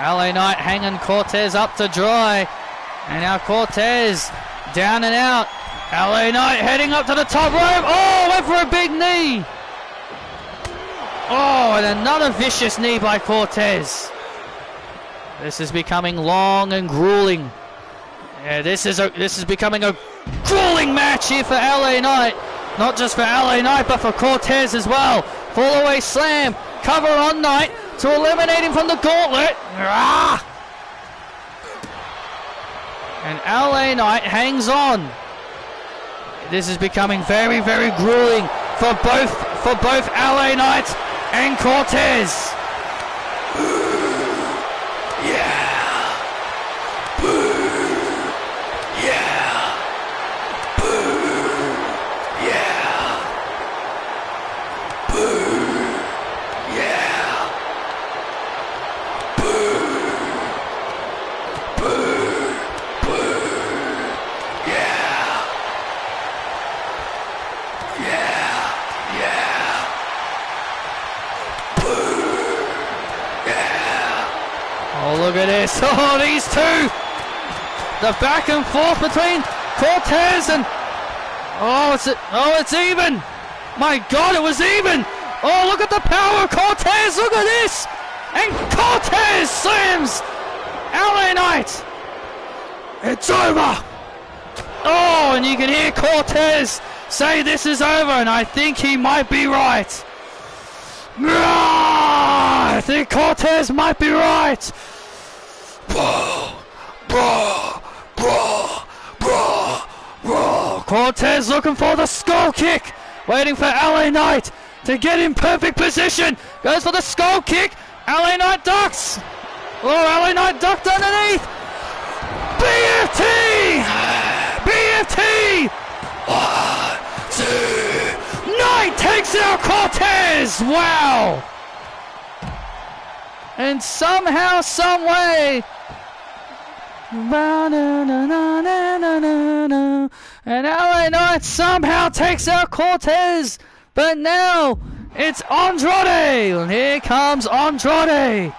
LA Knight hanging Cortez up to dry. And now Cortez down and out. LA Knight heading up to the top rope. Oh, went for a big knee. Oh, and another vicious knee by Cortez. This is becoming long and grueling. Yeah, this is becoming a grueling match here for LA Knight. Not just for LA Knight, but for Cortez as well. Fall away slam. Cover on Knight to eliminate him from the gauntlet. Ah! And LA Knight hangs on. This is becoming very, very grueling for both LA Knight and Cortez. Yeah. Boo. Yeah. Boo. Yeah. Boo. Yeah. Boo. Boo. Boo. Yeah. Yeah. Yeah. Boo. Yeah. Oh, look at this. Oh, these two. The back and forth between Cortez and... Oh, it's even. My God, it was even. Oh, look at the power of Cortez. Look at this. And Cortez slams LA Knight. It's over. Oh, and you can hear Cortez say this is over, and I think he might be right. I think Cortez might be right. Bro. Cortez looking for the skull kick. Waiting for LA Knight to get in perfect position. Goes for the skull kick. LA Knight ducks. Oh, LA Knight ducked underneath. BFT! BFT! 1, 2. Knight takes out Cortez. Wow. And somehow, some way. And LA Knight somehow takes out Cortez. But now it's Andrade. And here comes Andrade.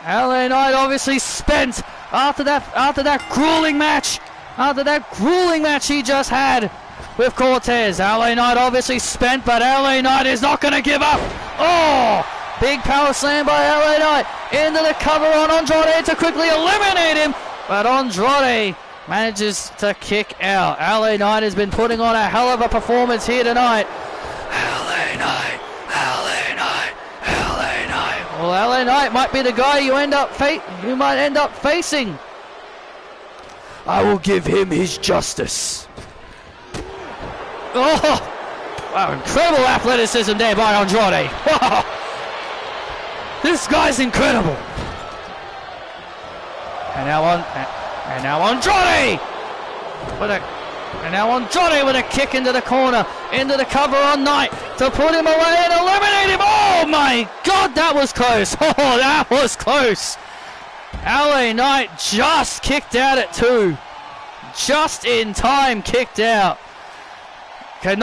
LA Knight obviously spent after that grueling match. After that grueling match he just had with Cortez. LA Knight obviously spent, but LA Knight is not going to give up. Oh! Big power slam by LA Knight into the cover on Andrade to quickly eliminate him. But Andrade manages to kick out. LA Knight has been putting on a hell of a performance here tonight. LA Knight, LA Knight, LA Knight. Well, LA Knight might be the guy you might end up facing. I will give him his justice. Oh, wow, incredible athleticism there by Andrade. Wow. This guy's incredible. And now Andrade! And now Andrade with a kick into the corner, into the cover on Knight to put him away and eliminate him. Oh my God, that was close. Oh, that was close. LA Knight just kicked out at 2. Just in time kicked out. Can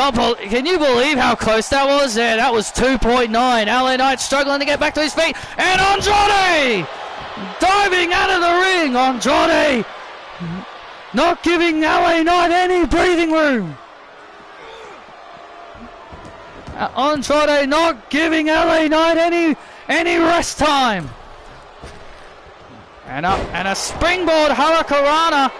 you believe how close that was? Yeah, that was 2.9. LA Knight struggling to get back to his feet. And Andrade! Diving out of the ring. Andrade not giving LA Knight any breathing room. Andrade not giving LA Knight any rest time. And a springboard hurricanrana.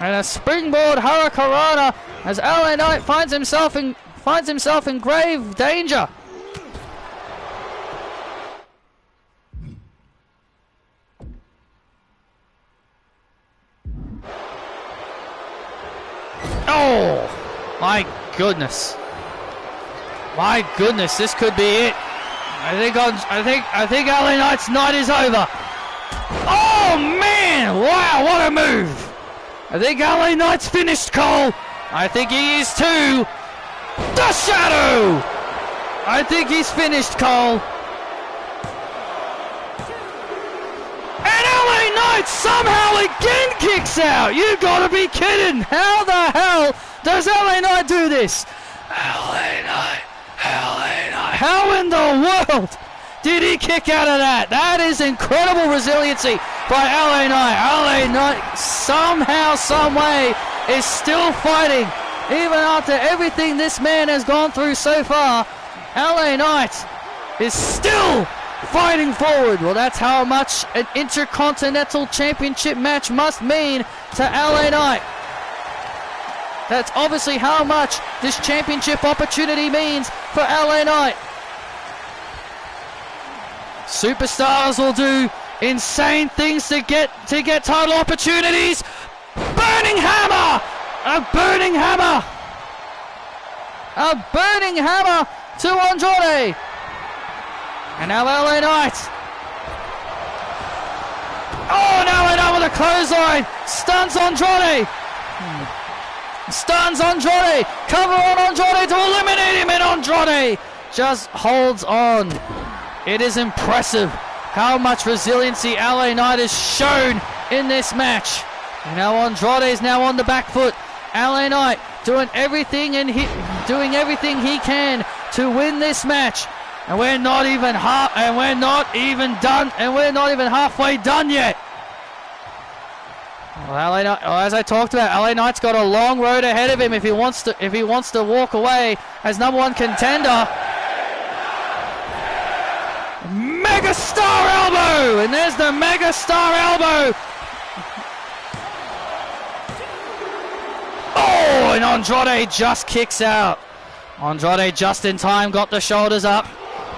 And a springboard hurricanrana as LA Knight finds himself in grave danger. Oh my goodness! My goodness, this could be it. I think LA Knight's night is over. Oh man! Wow, what a move! I think LA Knight's finished, Cole. I think he is too. The Shadow! I think he's finished, Cole. And LA Knight somehow again kicks out. You gotta be kidding. How the hell does LA Knight do this? LA Knight. How in the world Did he kick out of that? That is incredible resiliency by LA Knight. LA Knight somehow, some way is still fighting. Even after everything this man has gone through so far, LA Knight is still fighting forward. Well, that's how much an Intercontinental Championship match must mean to LA Knight. That's obviously how much this championship opportunity means for LA Knight. Superstars will do insane things to get title opportunities. Burning hammer! A burning hammer! A burning hammer to Andrade. And now LA Knight. Oh, now LA Knight with a clothesline. Stuns Andrade. Stuns Andrade. Cover on Andrade to eliminate him, and Andrade just holds on. It is impressive how much resiliency LA Knight has shown in this match. And now Andrade is now on the back foot. LA Knight doing everything he can to win this match. And we're not even halfway done yet. Well, LA Knight, as I talked about, LA Knight's got a long road ahead of him if he wants to walk away as number one contender. Mega Star Elbow! And there's the Mega Star Elbow! Oh, and Andrade just kicks out. Andrade just in time got the shoulders up.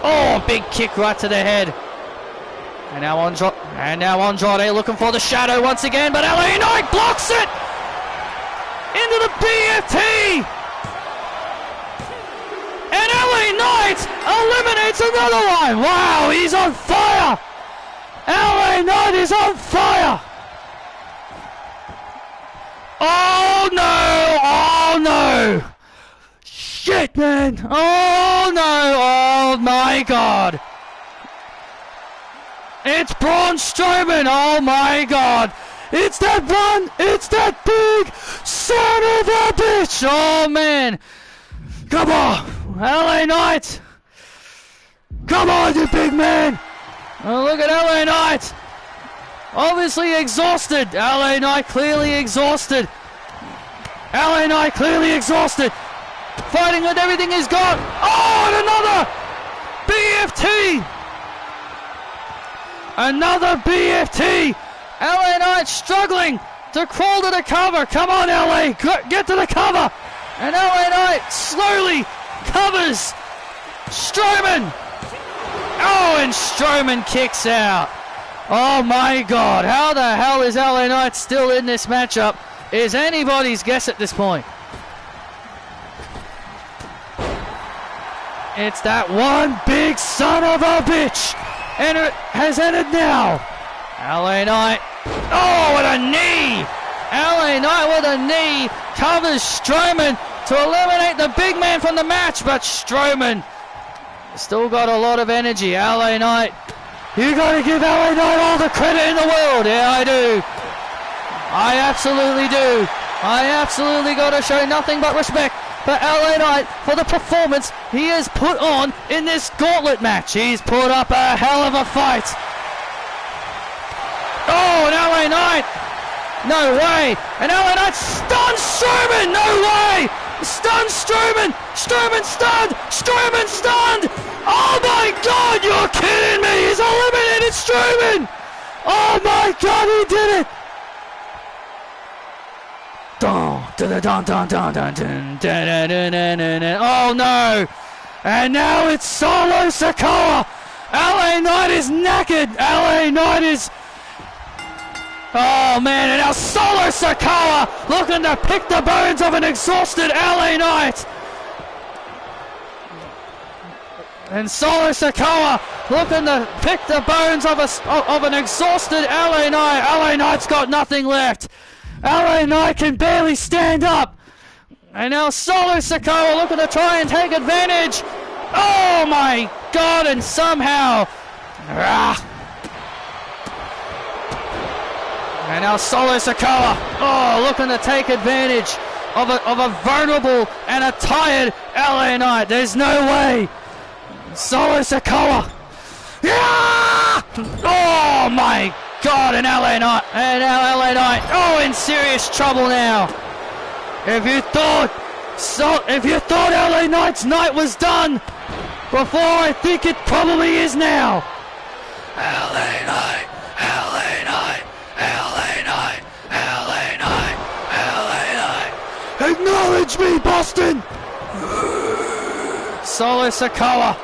Oh, big kick right to the head. And now Andrade looking for the shadow once again, but LA Knight blocks it! Into the BFT! And LA Knight eliminates another one! Wow, he's on fire! LA Knight is on fire! Oh no! Oh no! Shit, man! Oh no! Oh my god! It's Braun Strowman! Oh my god! It's that one! It's that big son of a bitch! Oh man! Come on! LA Knight! Come on, you big man! Oh, look at LA Knight! Obviously exhausted. LA Knight clearly exhausted. LA Knight clearly exhausted. Fighting with everything he's got. Oh, and another BFT! Another BFT! LA Knight struggling to crawl to the cover. Come on, LA, get to the cover! And LA Knight slowly covers Strowman. Oh, and Strowman kicks out. Oh my god, how the hell is LA Knight still in this matchup is anybody's guess at this point. It's that one big son of a bitch. And it has ended now. LA Knight. Oh, with a knee. LA Knight with a knee covers Strowman to eliminate the big man from the match. But Strowman still got a lot of energy. LA Knight. You got to give LA Knight all the credit in the world. Yeah, I do. I absolutely do. I absolutely got to show nothing but respect for LA Knight for the performance he has put on in this gauntlet match. He's put up a hell of a fight. Oh, and LA Knight. No way. And LA Knight stuns Strowman. No way. Stunned Strowman. Strowman stunned. Strowman stunned. Oh my god, you're kidding me. He's eliminated Strowman. Oh my god, he did it. Oh no! And now it's Solo Sikoa! LA Knight is knackered! LA Knight is... Oh man, and now Solo Sikoa looking to pick the bones of an exhausted LA Knight! And Solo Sikoa looking to pick the bones of an exhausted LA Knight! LA Knight's got nothing left! LA Knight can barely stand up. And now Solo Sikoa looking to try and take advantage. Oh my god, and somehow... And now Solo Sikoa, looking to take advantage of a vulnerable and a tired LA Knight. There's no way. Solo Sikoa Yeah! Oh my God! And LA Knight, in serious trouble now. If you thought LA Knight's night was done before, I think it probably is now. LA Knight, LA Knight, LA Knight, LA Knight, LA Knight. Acknowledge me, Boston. Solo Sikoa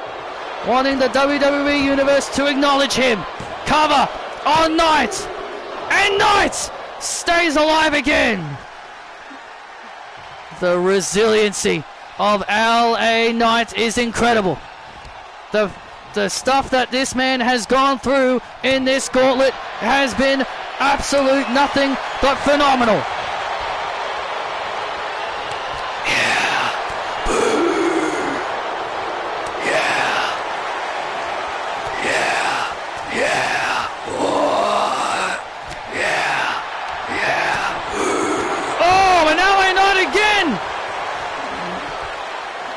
wanting the WWE Universe to acknowledge him. Cover on Knight. And Knight stays alive again. The resiliency of LA Knight is incredible. The stuff that this man has gone through in this gauntlet has been absolute nothing but phenomenal.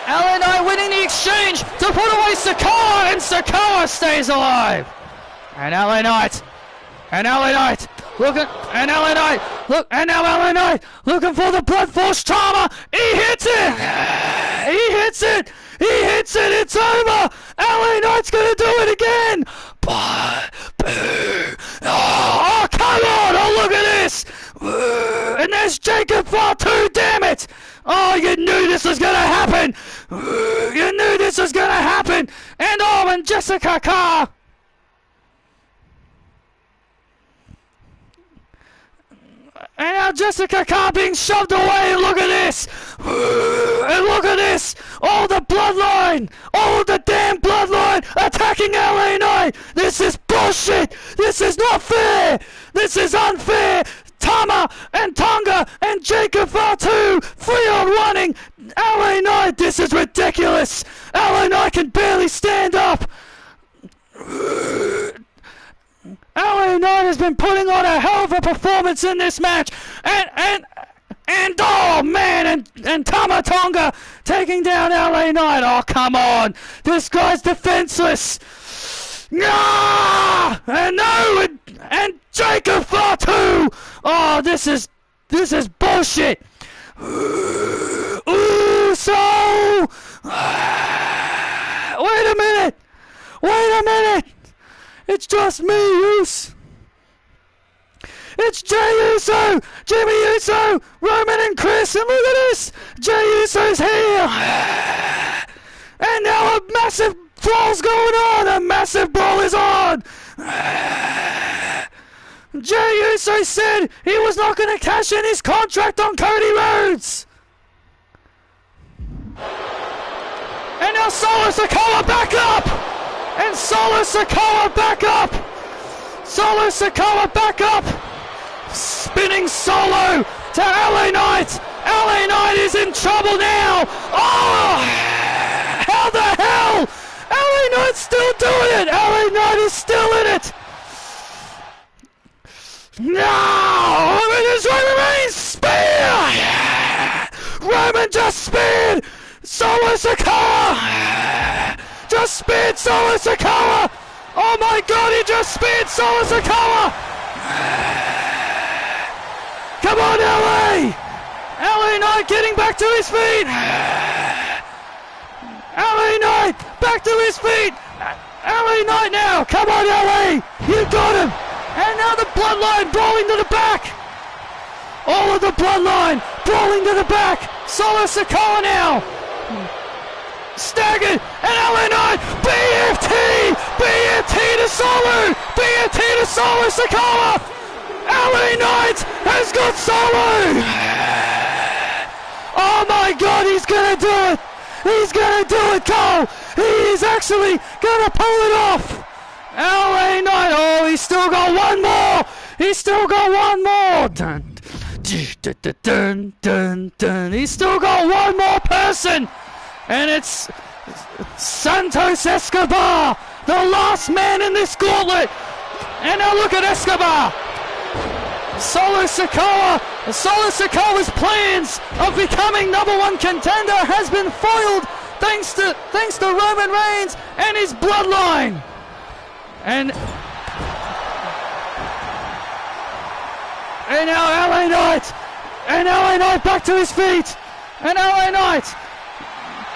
LA Knight winning the exchange to put away Sikoa, and Sikoa stays alive. And LA Knight, look, and now LA Knight looking for the Blood Force trauma. He hits it. It's over. LA Knight's gonna do it again. Oh, come on! Oh, look at this. And there's Jacob Fatu. Damn it! Oh, you knew this was gonna happen. And Jessica Carr. And now Jessica Carr being shoved away. Look at this. And look at this. All the bloodline. All of the damn bloodline attacking LA Knight. This is bullshit. This is not fair. This is unfair. Tama and Tonga and Jacob Fatu 3-on-1ing LA Knight. This is ridiculous. LA Knight can barely stand up. LA Knight has been putting on a hell of a performance in this match. And oh man, and Tama Tonga taking down LA Knight. Oh, come on. This guy's defenseless. And Jacob Fatu. Oh, this is bullshit. So wait a minute. It's just me, Uso. It's Jey Uso, Jimmy Uso, Roman and Chris, and look at this. Jey Uso's here. And now a massive brawl's going on. A massive brawl is on. Jey Uso said he was not going to cash in his contract on Cody Rhodes. And now Solo Sikoa back up. And Solo Sikoa back up. Spinning Solo to LA Knight. LA Knight is in trouble now. Oh, how the hell? LA Knight's still doing it. LA Knight is still in it. No! It's Roman Reigns! Spear! Roman just speared! Solo Sikoa! Just speared Solo Sikoa! Oh my God, he just speared Solo Sikoa! Come on, LA! LA Knight getting back to his feet! LA Knight back to his feet! LA Knight now! Come on, LA! You got him! And now the bloodline brawling to the back! All of the bloodline brawling to the back! Solo Sikoa now! Staggered! And LA Knight! BFT! BFT to Solo! BFT to Solo Sikoa! LA Knight has got Solo! Oh my God, he's gonna do it! He's gonna do it, Cole! He is actually gonna pull it off! LA Knight, oh, he's still got one more! He's still got one more! Dun, dun, dun, dun, dun, dun. He's still got one more person! And it's Santos Escobar, the last man in this gauntlet! And now look at Escobar! Solo Sikoa's plans of becoming #1 contender has been foiled thanks to Roman Reigns and his bloodline. And now LA Knight. And LA Knight back to his feet. And LA Knight.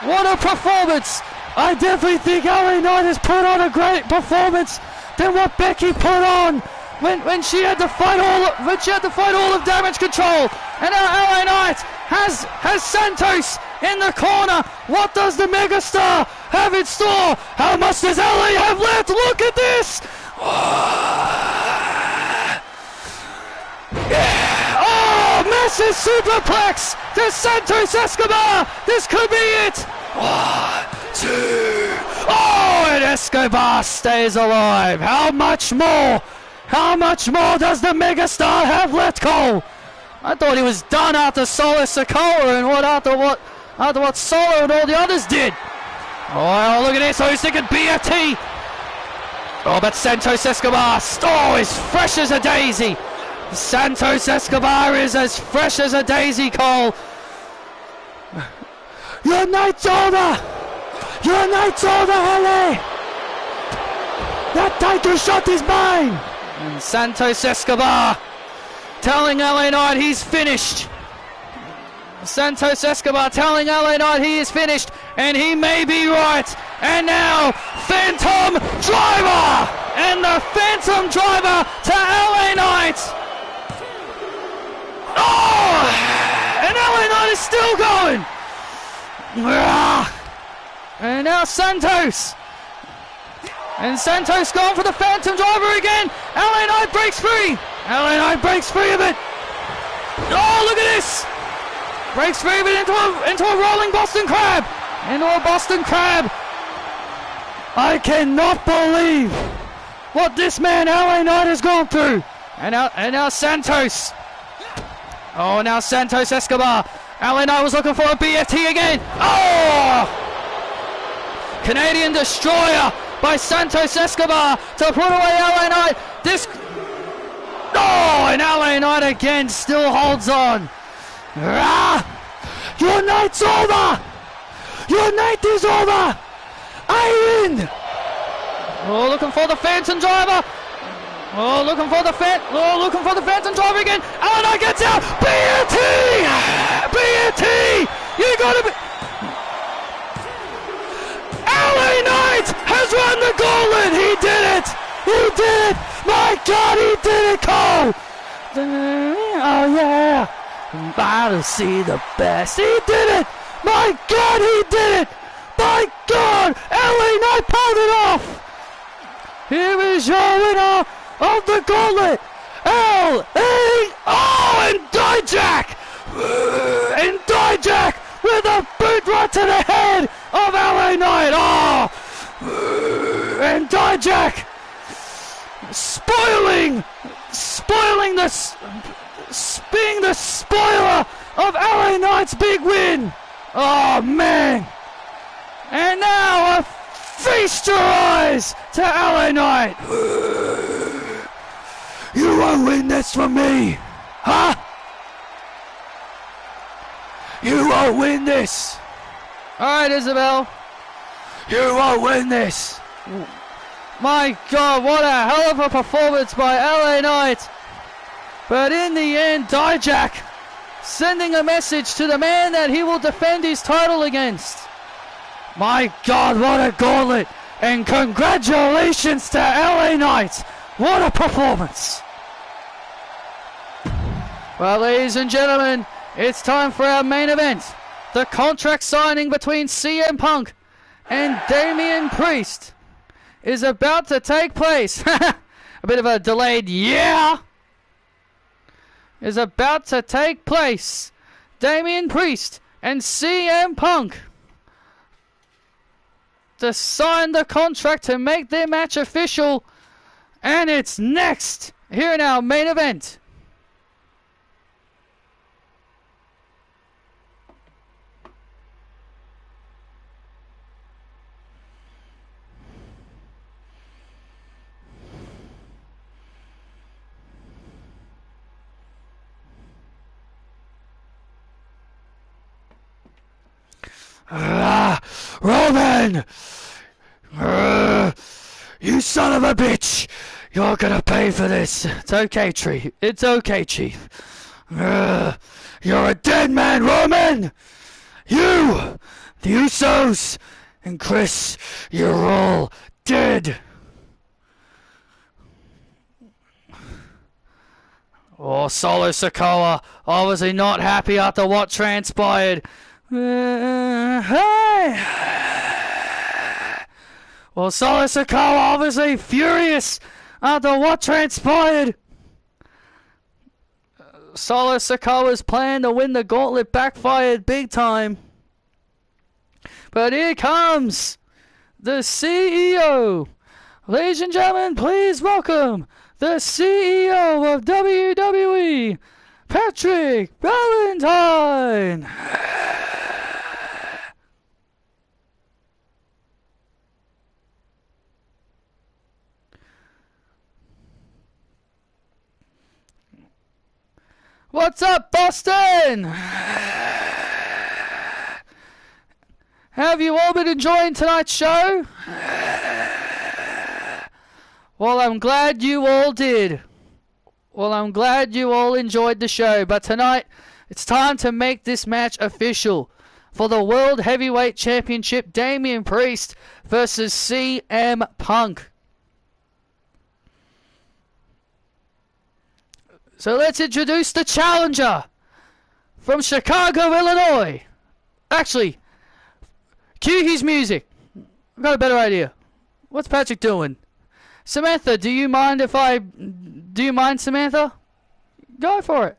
What a performance. I definitely think LA Knight has put on a great performance than what Becky put on when she had to fight all of Damage Control. And now LA Knight has Santos in the corner. What does the megastar have in store? How much does LA have left? Look at this. Oh, massive superplex to Santos Escobar. This could be it. 1, 2. Oh, and Escobar stays alive. How much more? How much more does the megastar have left, Cole? I thought he was done after Solo Sikoa and after what Solo and all the others did. Oh, look at this. Oh, he's thinking BFT. Oh, but Santos Escobar is fresh as a daisy. Santos Escobar is as fresh as a daisy, Cole. Your night's over. Your night's over, LA. That title shot is mine. And Santos Escobar telling LA Knight he's finished. Santos Escobar telling LA Knight he is finished, and he may be right. And now, Phantom Driver! And the Phantom Driver to LA Knight! Oh! And LA Knight is still going! And now Santos! And Santos going for the Phantom Driver again! LA Knight breaks free! LA Knight breaks free of it! Oh, look at this! Breaks free of it into a rolling Boston Crab! Into a Boston Crab! I cannot believe what this man LA Knight has gone through! And now Santos! Oh, now Santos Escobar! LA Knight was looking for a BFT again! Oh! Canadian Destroyer by Santos Escobar to put away LA Knight! Oh, and LA Knight again still holds on! Your night's over! Your night is over! I win! Oh, looking for the Phantom Driver! Oh, looking for the Phantom Driver again! LA Knight gets out! BFT! BFT! You gotta be... LA Knight has run the gauntlet! He did it! He did it! My God, he did it, Cole! Oh, yeah! About to see the best. He did it! My God, he did it! My God! LA Knight pulled it off! Here is your winner of the gauntlet! LA... Oh, and Dijak! And Dijak with a boot right to the head of LA Knight! Oh! And Dijak being the spoiler of LA Knight's big win. Oh, man. And now a feast your eyes to LA Knight. You won't win this from me. Huh? You won't win this. All right, Isabel. You won't win this. My God, what a hell of a performance by LA Knight. But in the end, Dijak sending a message to the man that he will defend his title against. My God, what a gauntlet. And congratulations to LA Knight. What a performance. Well, ladies and gentlemen, it's time for our main event. The contract signing between CM Punk and Damian Priest is about to take place. A bit of a delayed yeah. Is about to take place. Damian Priest and CM Punk to sign the contract to make their match official. And it's next here in our main event. Roman! You son of a bitch! You're gonna pay for this. It's okay, Chief. It's okay, Chief. You're a dead man, Roman! You! The Usos! And Chris, you're all dead! Oh, Solo Sikoa, obviously not happy after what transpired. Hey! Well, Solo Sikoa obviously furious after what transpired. Solo Sikoa's plan to win the gauntlet backfired big time. But here comes the CEO. Ladies and gentlemen, please welcome the CEO of WWE, Patrick Valentine. What's up, Boston? Have you all been enjoying tonight's show? Well, I'm glad you all did. Well, I'm glad you all enjoyed the show. But tonight, it's time to make this match official. For the World Heavyweight Championship, Damian Priest versus CM Punk. So let's introduce the challenger from Chicago, Illinois. Actually, cue his music. I've got a better idea. What's Patrick doing? Samantha, do you mind, Samantha? Go for it.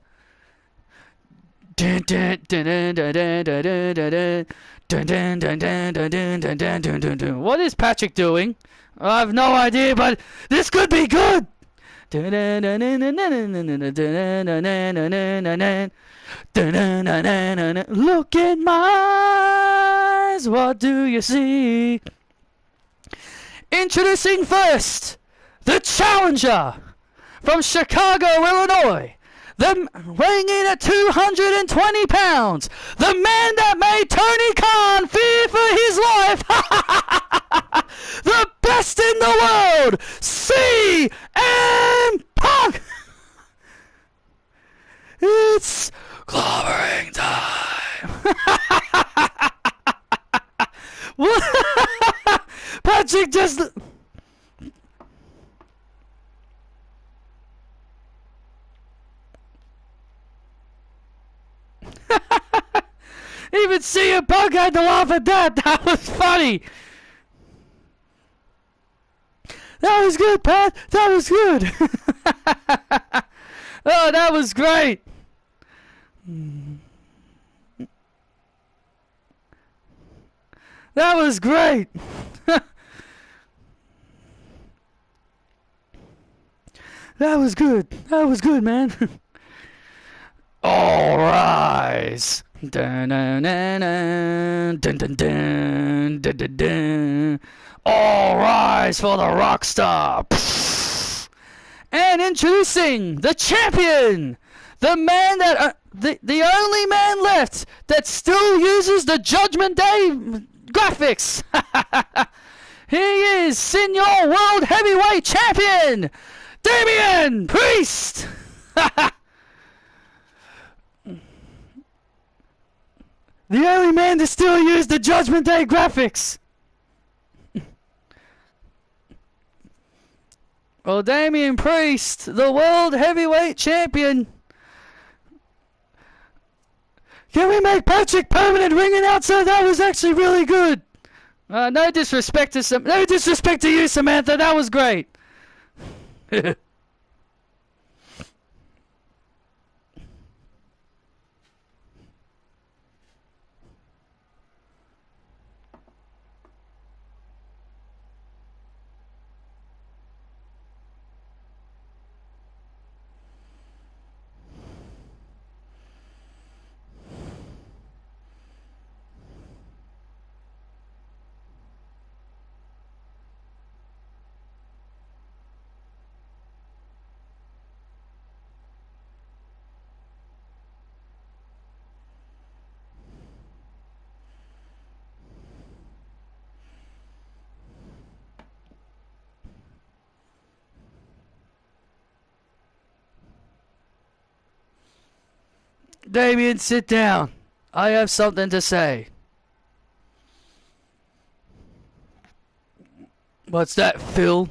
What is Patrick doing? I have no idea, but this could be good. Look in my eyes, what do you see? Introducing first, the challenger from Chicago, Illinois, weighing in at 220 pounds, the man that made Tony Khan fear for his life, the best in the world, CM Punk! It's clobbering time! What? Patrick just... Even CM Punk had to laugh at that. That was funny. That was good, Pat. That was good. Oh, that was great. That was great. That was good. That was good, man. All rise. Dun, dun, dun, dun, dun, dun, dun, dun, dun, dun. All rise for the rock star. And introducing the champion, the man that the only man left that still uses the Judgment Day graphics. He is Senior World Heavyweight Champion, Damian Priest. The only man to still use the Judgment Day graphics. Well, Damian Priest, the World Heavyweight Champion. Can we make Patrick permanent ring announcer? That was actually really good. No disrespect to you, Samantha. That was great. Damien, sit down. I have something to say. What's that, Phil?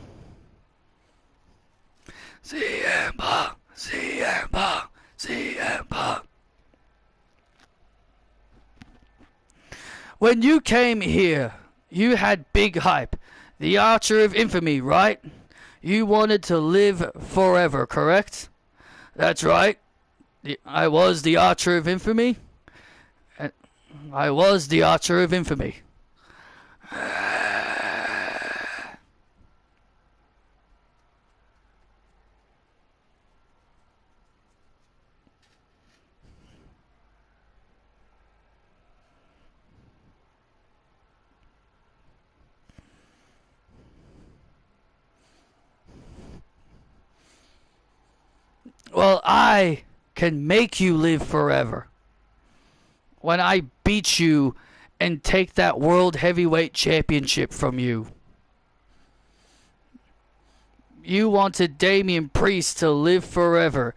CM Punk, CM Punk, CM Punk. When you came here, you had big hype. The Archer of Infamy, right? You wanted to live forever, correct? That's right. I was the Archer of Infamy. I was the Archer of Infamy. Well, I can make you live forever. When I beat you and take that World Heavyweight Championship from you. You wanted Damian Priest to live forever.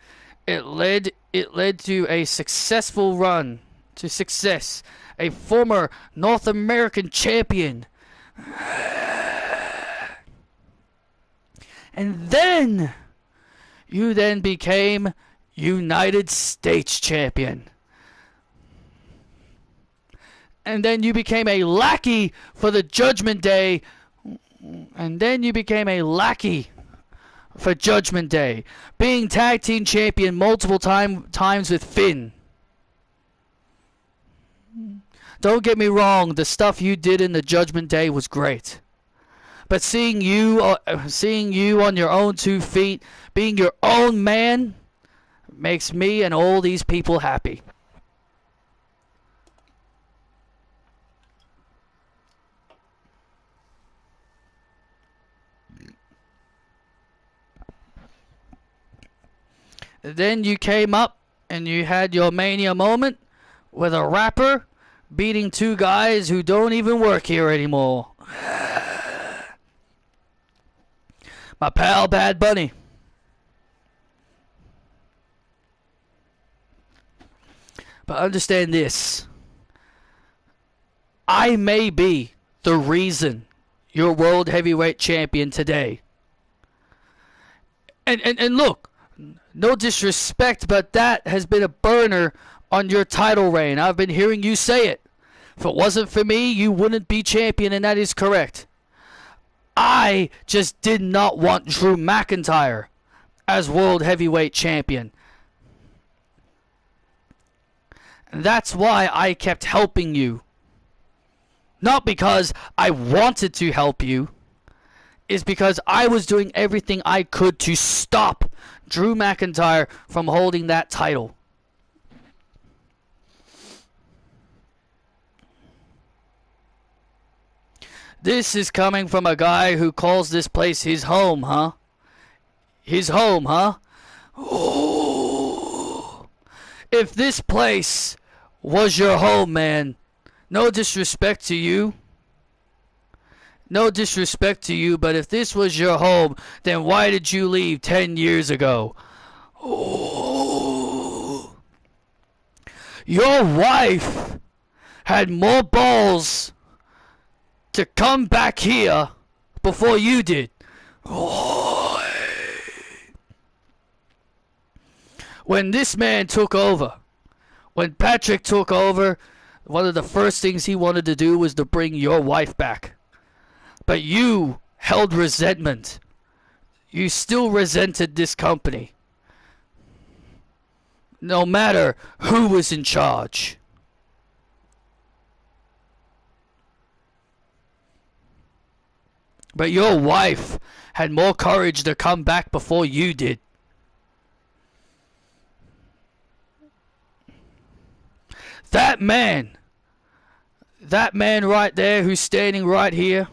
It led to a successful run to success. A former North American champion. And then you then became United States champion. And then you became a lackey for the Judgment Day. And then you became a lackey for Judgment Day. Being tag team champion multiple times with Finn. Don't get me wrong, the stuff you did in the Judgment Day was great. But seeing you on your own 2 feet, being your own man, makes me and all these people happy. Then you came up and you had your Mania moment with a rapper beating 2 guys who don't even work here anymore. My pal Bad Bunny. But understand this. I may be the reason you're World Heavyweight Champion today. And look, no disrespect, but that has been a burner on your title reign. I've been hearing you say it. If it wasn't for me, you wouldn't be champion, and that is correct. I just did not want Drew McIntyre as World Heavyweight Champion. And that's why I kept helping you. Not because I wanted to help you. It's because I was doing everything I could to stop Drew McIntyre from holding that title. This is coming from a guy who calls this place his home, huh? His home, huh? Ooh. If this place was your home, man, no disrespect to you. No disrespect to you, but if this was your home, then why did you leave 10 years ago? Ooh. Your wife had more balls to come back here before you did. Oh. When this man took over, when Patrick took over, one of the first things he wanted to do was to bring your wife back. But you held resentment. You still resented this company. No matter who was in charge. But your wife had more courage to come back before you did. That man right there who's standing right here,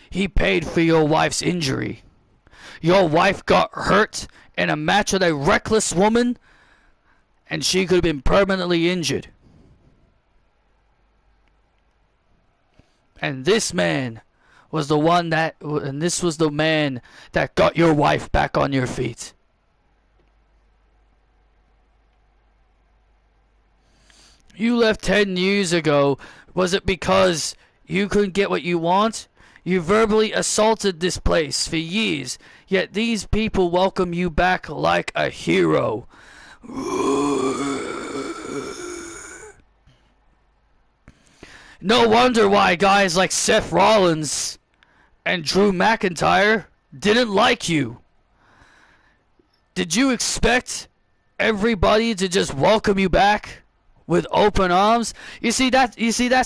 he paid for your wife's injury. Your wife got hurt in a match with a reckless woman, and she could have been permanently injured. And this man was the one that, and this was the man that got your wife back on your feet. You left 10 years ago. Was it because you couldn't get what you want? You verbally assaulted this place for years, yet these people welcome you back like a hero. No wonder why guys like Seth Rollins and Drew McIntyre didn't like you. Did you expect everybody to just welcome you back with open arms? You see that's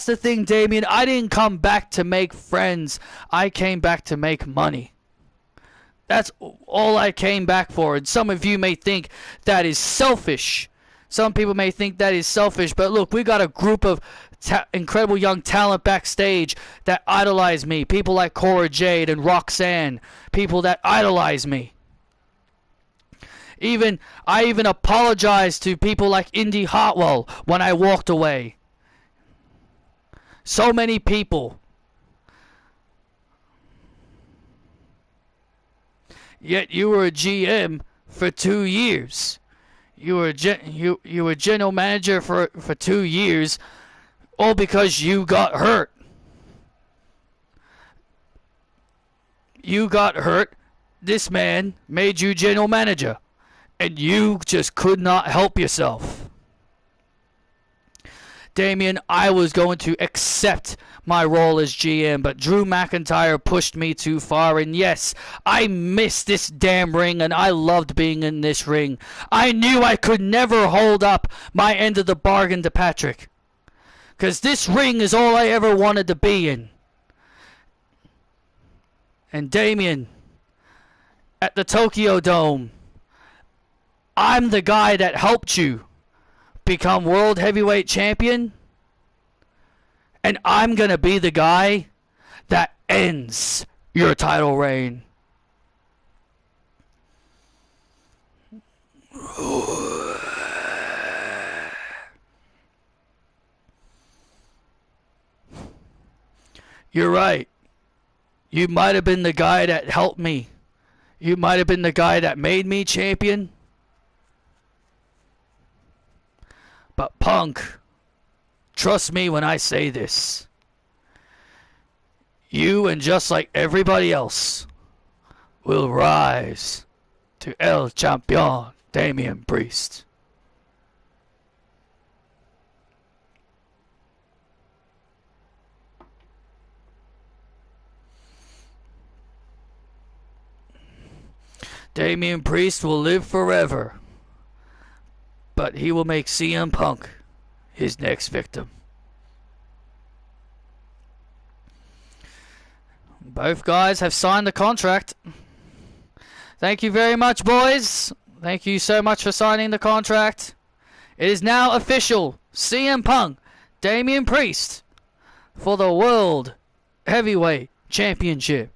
the thing, Damien. I didn't come back to make friends. I came back to make money. That's all I came back for. And some of you may think that is selfish. Some people may think that is selfish, but look, we got a group of incredible young talent backstage that idolize me. People like Cora Jade and Roxanne. People that idolize me. I even apologized to people like Indy Hartwell when I walked away. So many people. Yet you were a GM for 2 years. You were general manager for 2 years, all because you got hurt. You got hurt. This man made you general manager, and you just could not help yourself. Damien, I was going to accept my role as GM, but Drew McIntyre pushed me too far, and yes, I missed this damn ring, and I loved being in this ring. I knew I could never hold up my end of the bargain to Patrick, because this ring is all I ever wanted to be in. And Damien, at the Tokyo Dome, I'm the guy that helped you become World Heavyweight Champion, and I'm going to be the guy that ends your title reign. You're right. You might have been the guy that helped me. You might have been the guy that made me champion. But Punk, trust me when I say this. You, and just like everybody else, will rise to El Champion Damian Priest. Damian Priest will live forever, but he will make CM Punk his next victim. Both guys have signed the contract. Thank you very much, boys. Thank you so much for signing the contract. It is now official. CM Punk, Damian Priest for the World Heavyweight Championship.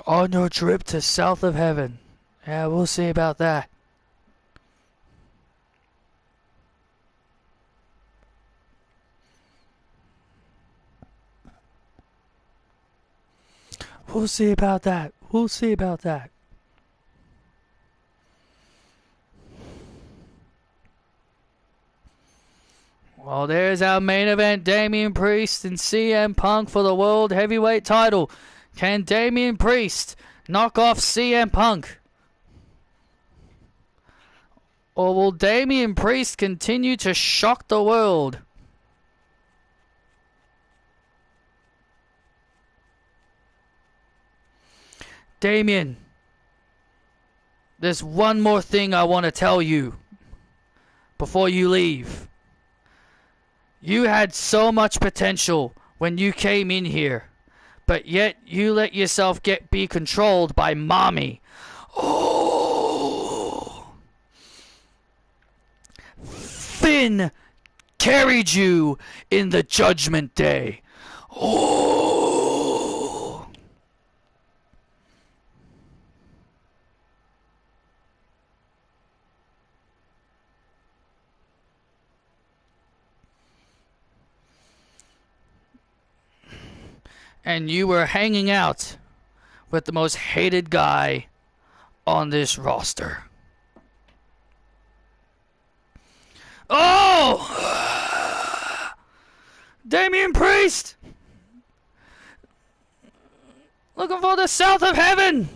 On your trip to south of heaven. Yeah, we'll see about that. We'll see about that. We'll see about that. Well, there's our main event. Damian Priest and CM Punk for the World Heavyweight title. Can Damian Priest knock off CM Punk? Or will Damian Priest continue to shock the world? Damian, there's one more thing I want to tell you before you leave. You had so much potential when you came in here, but yet you let yourself be controlled by Mommy. Oh! Finn carried you in the Judgment Day. Oh! and you were hanging out with the most hated guy on this roster. Oh! Damian Priest! Looking for the south of heaven!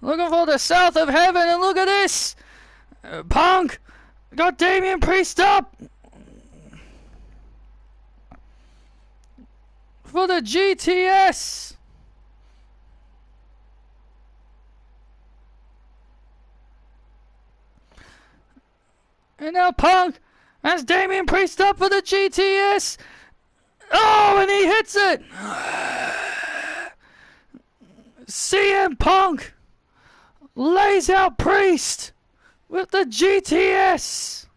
Looking for the south of heaven, and look at this! Punk got Damian Priest up for the GTS. And now Punk has Damian Priest up for the GTS. Oh, and he hits it. CM Punk lays out Priest with the GTS.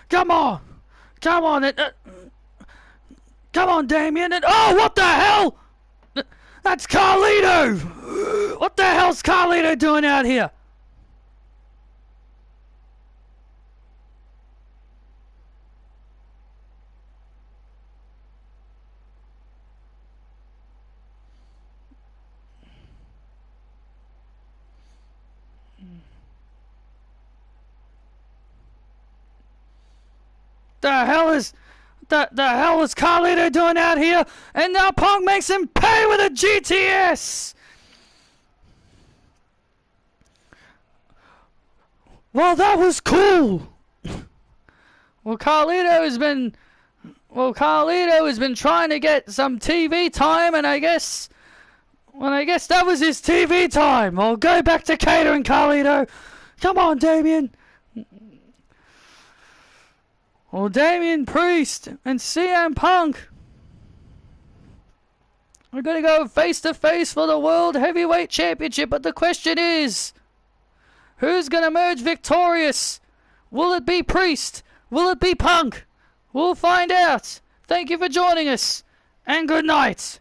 Come on! Come on! Come on, Damian! Oh, what the hell? That's Carlito! What the hell's Carlito doing out here? The hell is Carlito doing out here? And now Punk makes him pay with a GTS. Well, that was cool. Well, Carlito has been trying to get some TV time, and I guess that was his TV time. I'll go back to catering, Carlito. Come on, Damian. Well, Damian Priest and CM Punk are going to go face to face for the World Heavyweight Championship. But the question is, who's going to emerge victorious? Will it be Priest? Will it be Punk? We'll find out. Thank you for joining us, and good night.